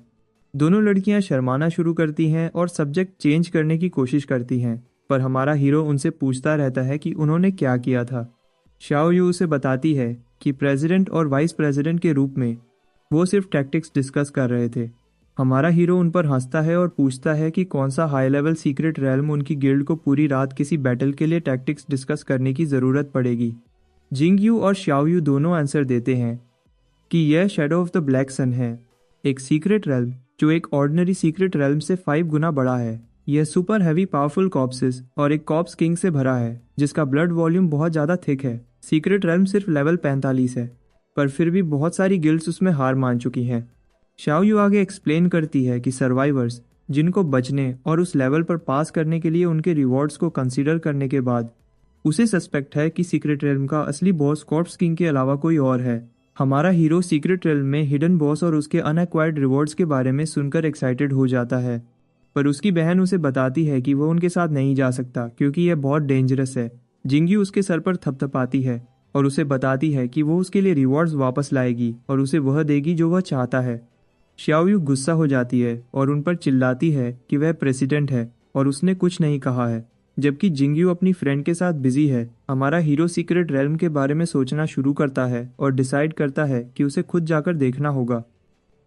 दोनों लड़कियां शर्माना शुरू करती हैं और सब्जेक्ट चेंज करने की कोशिश करती हैं, पर हमारा हीरो उनसे पूछता रहता है कि उन्होंने क्या किया था। शाओ यू उसे बताती है कि प्रेसिडेंट और वाइस प्रेसिडेंट के रूप में वो सिर्फ टैक्टिक्स डिस्कस कर रहे थे। हमारा हीरो उन पर हंसता है और पूछता है कि कौन सा हाई लेवल सीक्रेट रेल्म उनकी गिल्ड को पूरी रात किसी बैटल के लिए टैक्टिक्स डिस्कस करने की ज़रूरत पड़ेगी। जिंगयू और शाओयू दोनों आंसर देते हैं कि यह शैडो ऑफ द ब्लैक सन है, एक सीक्रेट रेल्म जो एक ऑर्डिनरी सीक्रेट रेल्म से 5 गुना बड़ा है। यह सुपर हैवी पावरफुल कॉप्सेस और एक कॉप्स किंग से भरा है जिसका ब्लड वॉल्यूम बहुत ज़्यादा थिक है। सीक्रेट रेल्म सिर्फ लेवल 45 है, पर फिर भी बहुत सारी गिल्ड्स उसमें हार मान चुकी हैं। शाओ यू आगे एक्सप्लेन करती है कि सर्वाइवर्स जिनको बचने और उस लेवल पर पास करने के लिए उनके रिवॉर्ड्स को कंसीडर करने के बाद उसे सस्पेक्ट है कि सीक्रेट रेल्म का असली बॉस कॉर्प्स किंग के अलावा कोई और है। हमारा हीरो सीक्रेट रेल्म में हिडन बॉस और उसके अनएक्वायर्ड रिवॉर्ड्स के बारे में सुनकर एक्साइटेड हो जाता है, पर उसकी बहन उसे बताती है कि वो उनके साथ नहीं जा सकता क्योंकि यह बहुत डेंजरस है। जिंगी उसके सर पर थपथपाती है और उसे बताती है कि वो उसके लिए रिवॉर्ड्स वापस लाएगी और उसे वह देगी जो वह चाहता है। श्याओयू गुस्सा हो जाती है और उन पर चिल्लाती है कि वह प्रेसिडेंट है और उसने कुछ नहीं कहा है, जबकि जिंगयू अपनी फ्रेंड के साथ बिजी है। हमारा हीरो सीक्रेट रेल्म के बारे में सोचना शुरू करता है और डिसाइड करता है कि उसे खुद जाकर देखना होगा।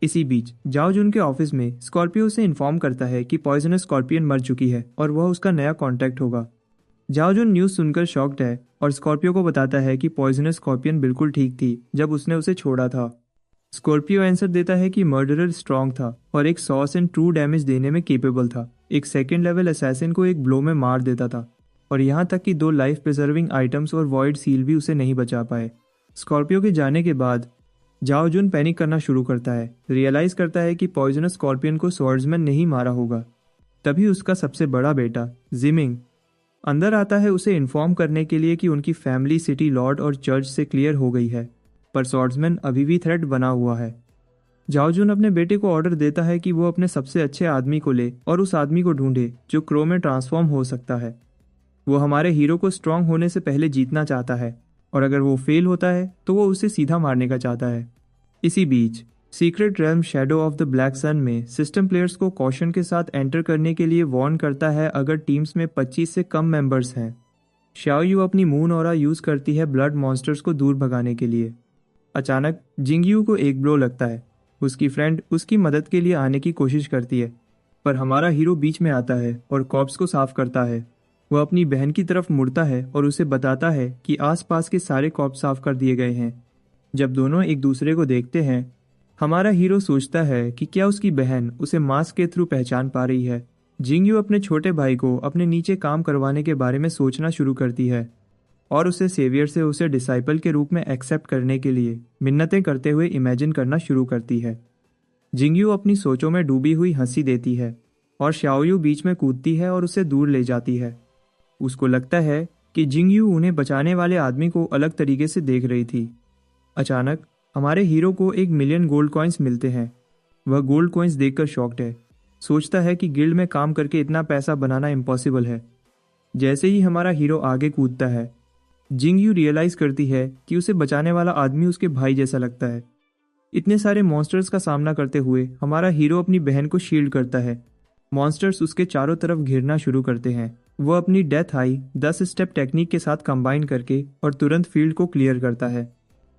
इसी बीच जाओ जुन के ऑफिस में स्कॉर्पियो से इन्फॉर्म करता है कि पॉइजनस स्कॉर्पियन मर चुकी है और वह उसका नया कॉन्टैक्ट होगा। जाओ जुन न्यूज़ सुनकर शॉक्ड है और स्कॉर्पियो को बताता है कि पॉइजनस स्कॉर्पियन बिल्कुल ठीक थी जब उसने उसे छोड़ा था। स्कॉर्पियो आंसर देता है कि मर्डरर स्ट्रांग था और एक 100 एंड ट्रू डैमेज देने में केपेबल था। एक सेकेंड लेवल असैसिन को एक ब्लो में मार देता था और यहाँ तक कि 2 लाइफ प्रिजर्विंग आइटम्स और वॉइड सील भी उसे नहीं बचा पाए। स्कॉर्पियो के जाने के बाद जाओ जुन पैनिक करना शुरू करता है, रियलाइज करता है कि पॉइजनस स्कॉर्पियन को स्वॉर्ड्समैन नहीं मारा होगा। तभी उसका सबसे बड़ा बेटा जिमिंग अंदर आता है उसे इन्फॉर्म करने के लिए कि उनकी फैमिली सिटी लॉर्ड और चर्च से क्लियर हो गई है, पर स्वॉर्ड्समैन अभी भी थ्रेट बना हुआ है। जाओ जुन अपने बेटे को ऑर्डर देता है कि वो अपने सबसे अच्छे आदमी को ले और उस आदमी को ढूंढे जो क्रो में ट्रांसफॉर्म हो सकता है। वो हमारे हीरो को स्ट्रांग होने से पहले जीतना चाहता है और अगर वो फेल होता है तो वो उसे सीधा मारने का चाहता है। इसी बीच secret realm shadow of the black sun में सिस्टम प्लेयर्स को कॉशन के साथ एंटर करने के लिए वार्न करता है अगर टीम्स में 25 से कम मेंबर्स हैं। शाओ यू अपनी मून ऑरा यूज करती है ब्लड मॉन्स्टर्स को दूर भगाने के लिए। अचानक जिंगयू को एक ब्लो लगता है। उसकी फ्रेंड उसकी मदद के लिए आने की कोशिश करती है, पर हमारा हीरो बीच में आता है और कॉर्प्स को साफ करता है। वह अपनी बहन की तरफ मुड़ता है और उसे बताता है कि आसपास के सारे कॉर्प्स साफ कर दिए गए हैं। जब दोनों एक दूसरे को देखते हैं, हमारा हीरो सोचता है कि क्या उसकी बहन उसे मास्क के थ्रू पहचान पा रही है। जिंगयू अपने छोटे भाई को अपने नीचे काम करवाने के बारे में सोचना शुरू करती है और उसे सेवियर से उसे डिसाइपल के रूप में एक्सेप्ट करने के लिए मिन्नतें करते हुए इमेजिन करना शुरू करती है। जिंगयू अपनी सोचों में डूबी हुई हंसी देती है और शाओयू बीच में कूदती है और उसे दूर ले जाती है। उसको लगता है कि जिंगयू उन्हें बचाने वाले आदमी को अलग तरीके से देख रही थी। अचानक हमारे हीरो को 1 मिलियन गोल्ड कॉइन्स मिलते हैं। वह गोल्ड कॉइन्स देखकर शॉक्ड है। सोचता है कि गिल्ड में काम करके इतना पैसा बनाना इम्पॉसिबल है। जैसे ही हमारा हीरो आगे कूदता है, जिंगयू रियलाइज करती है कि उसे बचाने वाला आदमी उसके भाई जैसा लगता है। इतने सारे मॉन्स्टर्स का सामना करते हुए हमारा हीरो अपनी बहन को शील्ड करता है। मॉन्स्टर्स उसके चारों तरफ घिरना शुरू करते हैं। वह अपनी डेथ आई 10 स्टेप टेक्निक के साथ कंबाइन करके और तुरंत फील्ड को क्लियर करता है।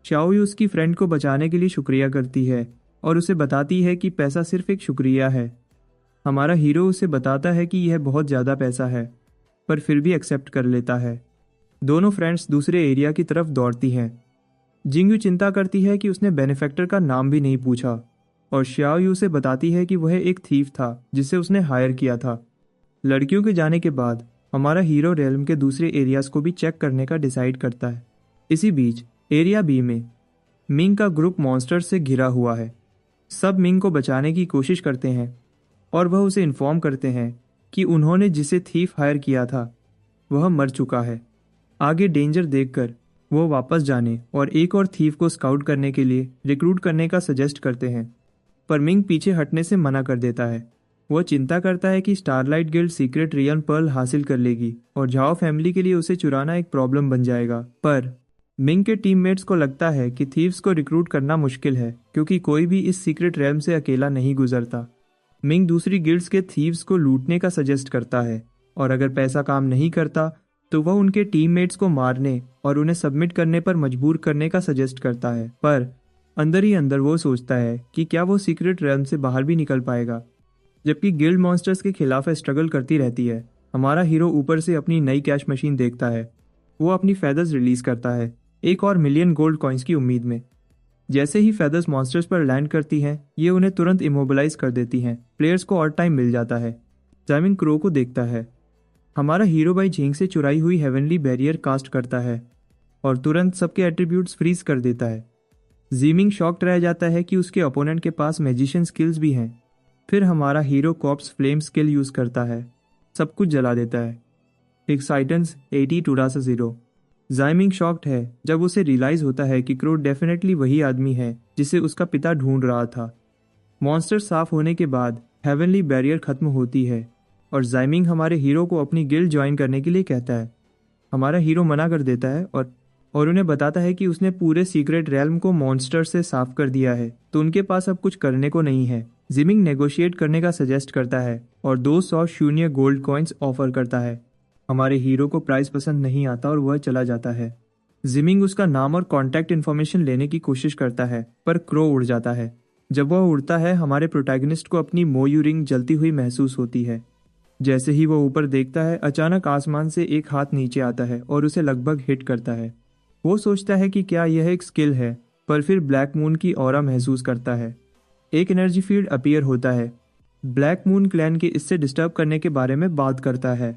शाओयू उसकी फ्रेंड को बचाने के लिए शुक्रिया करती है और उसे बताती है कि पैसा सिर्फ एक शुक्रिया है। हमारा हीरो उसे बताता है कि यह बहुत ज़्यादा पैसा है, पर फिर भी एक्सेप्ट कर लेता है। दोनों फ्रेंड्स दूसरे एरिया की तरफ दौड़ती हैं। जिंगयू चिंता करती है कि उसने बेनिफैक्टर का नाम भी नहीं पूछा और शाओयू से बताती है कि वह एक थीफ था जिसे उसने हायर किया था। लड़कियों के जाने के बाद हमारा हीरो रेल्म के दूसरे एरियाज को भी चेक करने का डिसाइड करता है। इसी बीच एरिया बी में मिंग का ग्रुप मॉन्स्टर से घिरा हुआ है। सब मिंग को बचाने की कोशिश करते हैं और वह उसे इन्फॉर्म करते हैं कि उन्होंने जिसे थीफ हायर किया था वह मर चुका है। आगे डेंजर देखकर वो वापस जाने और एक और थीफ को स्काउट करने के लिए रिक्रूट करने का सजेस्ट करते हैं, पर मिंग पीछे हटने से मना कर देता है। वह चिंता करता है कि starlight guild secret real Perl हासिल कर लेगी और झाओ फैमिली के लिए उसे चुराना एक प्रॉब्लम बन जाएगा। पर मिंग के टीममेट्स को लगता है कि थीव्स को रिक्रूट करना मुश्किल है क्योंकि कोई भी इस सीक्रेट रेल्म से अकेला नहीं गुजरता। मिंग दूसरी गिल्ड्स के थीव्स को लूटने का सजेस्ट करता है और अगर पैसा काम नहीं करता तो वह उनके टीममेट्स को मारने और उन्हें सबमिट करने पर मजबूर करने का सजेस्ट करता है। पर अंदर ही अंदर वो सोचता है कि क्या वो सीक्रेट रेल्म से बाहर भी निकल पाएगा। जबकि गिल्ड मॉन्स्टर्स के खिलाफ स्ट्रगल करती रहती है, हमारा हीरो ऊपर से अपनी नई कैश मशीन देखता है। वो अपनी फेदर्स रिलीज करता है, एक और मिलियन गोल्ड कॉइन्स की उम्मीद में। जैसे ही फेदर्स मॉन्स्टर्स पर लैंड करती हैं, ये उन्हें तुरंत इमोबिलाइज कर देती हैं। प्लेयर्स को और टाइम मिल जाता है। जामिंग क्रो को देखता है। हमारा हीरो बाई झींग से चुराई हुई हेवनली बैरियर कास्ट करता है और तुरंत सबके एट्रीब्यूट्स फ्रीज कर देता है। जीमिंग शॉक्ड रह जाता है कि उसके ओपोनेंट के पास मैजिशियन स्किल्स भी हैं। फिर हमारा hero cops flame skill use करता है, सब कुछ जला देता है। एक्साइटेंस 80 टूरासा 0। जाइमिंग शॉक्ड है जब उसे रियलाइज होता है कि क्रो डेफिनेटली वही आदमी है जिसे उसका पिता ढूंढ रहा था। मॉन्स्टर साफ होने के बाद हेवनली बैरियर खत्म होती है और जाइमिंग हमारे हीरो को अपनी गिल्ड ज्वाइन करने के लिए कहता है। हमारा हीरो मना कर देता है और उन्हें बताता है कि उसने पूरे सीक्रेट रेल्म को मॉन्स्टर से साफ कर दिया है, तो उनके पास अब कुछ करने को नहीं है। जिमिंग नेगोशिएट करने का सजेस्ट करता है और 200 शून्य गोल्ड कॉइन्स ऑफर करता है। हमारे हीरो को प्राइस पसंद नहीं आता और वह चला जाता है। जिमिंग उसका नाम और कॉन्टैक्ट इन्फॉर्मेशन लेने की कोशिश करता है, पर क्रो उड़ जाता है। जब वह उड़ता है, हमारे प्रोटैगनिस्ट को अपनी मोयू रिंग जलती हुई महसूस होती है। जैसे ही वह ऊपर देखता है, अचानक आसमान से एक हाथ नीचे आता है और उसे लगभग हिट करता है। वो सोचता है कि क्या यह एक स्किल है, पर फिर ब्लैक मून की ऑरा महसूस करता है। एक एनर्जी फील्ड अपीयर होता है। ब्लैक मून क्लैन के इससे डिस्टर्ब करने के बारे में बात करता है।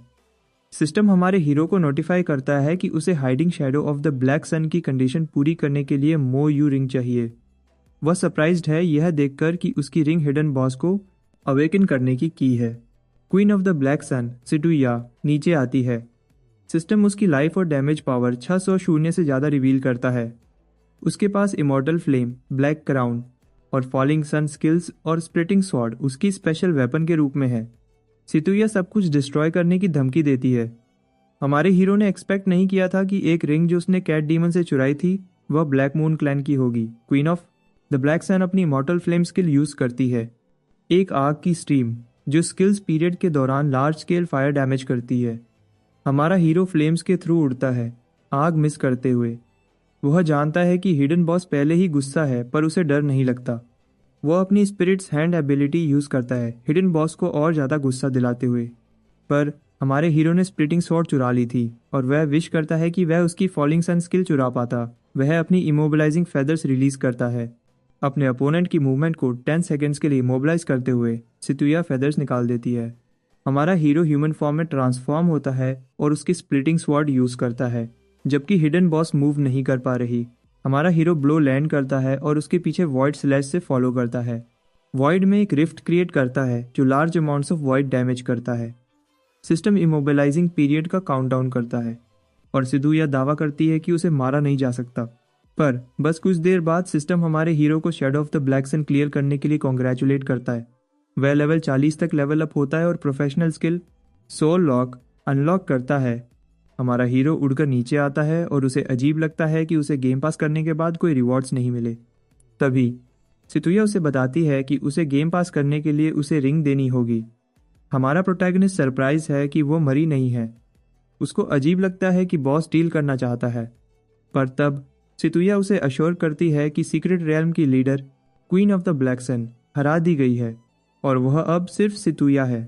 सिस्टम हमारे हीरो को नोटिफाई करता है कि उसे hiding shadow of the black sun की कंडीशन पूरी करने के लिए मो यू रिंग चाहिए। वह सरप्राइज्ड है यह देखकर कि उसकी रिंग हिडन बॉस को अवेकन करने की है। क्वीन ऑफ द ब्लैक सन सिटुया नीचे आती है। सिस्टम उसकी लाइफ और डैमेज पावर 600 शून्य से ज़्यादा रिवील करता है। उसके पास इमॉर्टल फ्लेम, ब्लैक क्राउन और फॉलिंग सन स्किल्स और स्प्लिटिंग स्वॉर्ड उसकी स्पेशल वेपन के रूप में है। सितुया सब कुछ डिस्ट्रॉय करने की धमकी देती है। हमारे हीरो ने एक्सपेक्ट नहीं किया था कि एक रिंग जो उसने कैट डीमन से चुराई थी वह ब्लैक मून क्लैन की होगी। क्वीन ऑफ द ब्लैक सन अपनी इमॉर्टल फ्लेम स्किल यूज करती है, एक आग की स्ट्रीम जो स्किल्स पीरियड के दौरान लार्ज स्केल फायर डैमेज करती है। हमारा हीरो फ्लेम्स के थ्रू उड़ता है, आग मिस करते हुए। वह जानता है कि हिडन बॉस पहले ही गुस्सा है, पर उसे डर नहीं लगता। वह अपनी स्पिरिट्स हैंड एबिलिटी यूज करता है हिडन बॉस को और ज़्यादा गुस्सा दिलाते हुए। पर हमारे हीरो ने स्प्लिटिंग स्वॉर्ड चुरा ली थी और वह विश करता है कि वह उसकी फॉलिंग सन स्किल चुरा पाता। वह अपनी इमोबिलाइजिंग फेदर्स रिलीज करता है। अपने अपोनेंट की मूवमेंट को 10 सेकेंड्स के लिए इमोबिलाइज करते हुए सितुया फेदर्स निकाल देती है। हमारा हीरो ह्यूमन फॉर्म में ट्रांसफॉर्म होता है और उसकी स्प्लिटिंग स्वॉर्ड यूज करता है, जबकि हिडन बॉस मूव नहीं कर पा रही। हमारा हीरो ब्लो लैंड करता है और उसके पीछे वॉइड स्लैश से फॉलो करता है। वॉइड में एक रिफ्ट क्रिएट करता है जो large amounts of void damage करता है। सिस्टम इमोबिलाइजिंग पीरियड का काउंटडाउन करता है और सिद्धू यह दावा करती है कि उसे मारा नहीं जा सकता। पर बस कुछ देर बाद सिस्टम हमारे हीरो को shadow of the black sun clear करने के लिए कॉन्ग्रेचुलेट करता है। वह लेवल 40 तक लेवल अप होता है और professional skill soul lock unlock करता है। हमारा हीरो उड़कर नीचे आता है और उसे अजीब लगता है कि उसे गेम पास करने के बाद कोई रिवॉर्ड्स नहीं मिले। तभी सितुया उसे बताती है कि उसे गेम पास करने के लिए उसे रिंग देनी होगी। हमारा प्रोटैगनिस्ट सरप्राइज है कि वो मरी नहीं है। उसको अजीब लगता है कि बॉस डील करना चाहता है, पर तब सितुया उसे अश्योर करती है कि सीक्रेट रेल्म की leader queen of the black sun हरा दी गई है और वह अब सिर्फ सितुया है।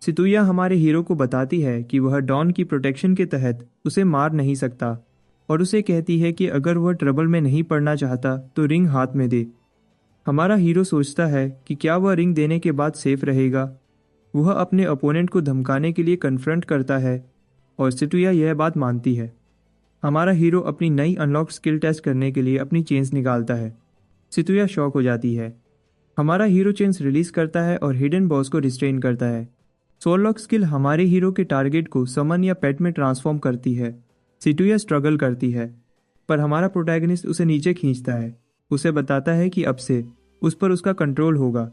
सितुया हमारे हीरो को बताती है कि वह डॉन की प्रोटेक्शन के तहत उसे मार नहीं सकता और उसे कहती है कि अगर वह ट्रबल में नहीं पड़ना चाहता तो रिंग हाथ में दे। हमारा हीरो सोचता है कि क्या वह रिंग देने के बाद सेफ रहेगा। वह अपने अपोनेंट को धमकाने के लिए कन्फ्रंट करता है और सितुया यह बात मानती है। हमारा हीरो अपनी नई अनलॉक स्किल टेस्ट करने के लिए अपनी चेन्स निकालता है। सितुया शॉक हो जाती है। हमारा हीरो चेन्स रिलीज करता है और हिडन बॉस को रिस्ट्रेन करता है। सोल लॉक स्किल हमारे हीरो के टारगेट को समन या पेट में ट्रांसफॉर्म करती है। सितुया स्ट्रगल करती है, पर हमारा प्रोटैगनिस्ट उसे नीचे खींचता है। उसे बताता है कि अब से उस पर उसका कंट्रोल होगा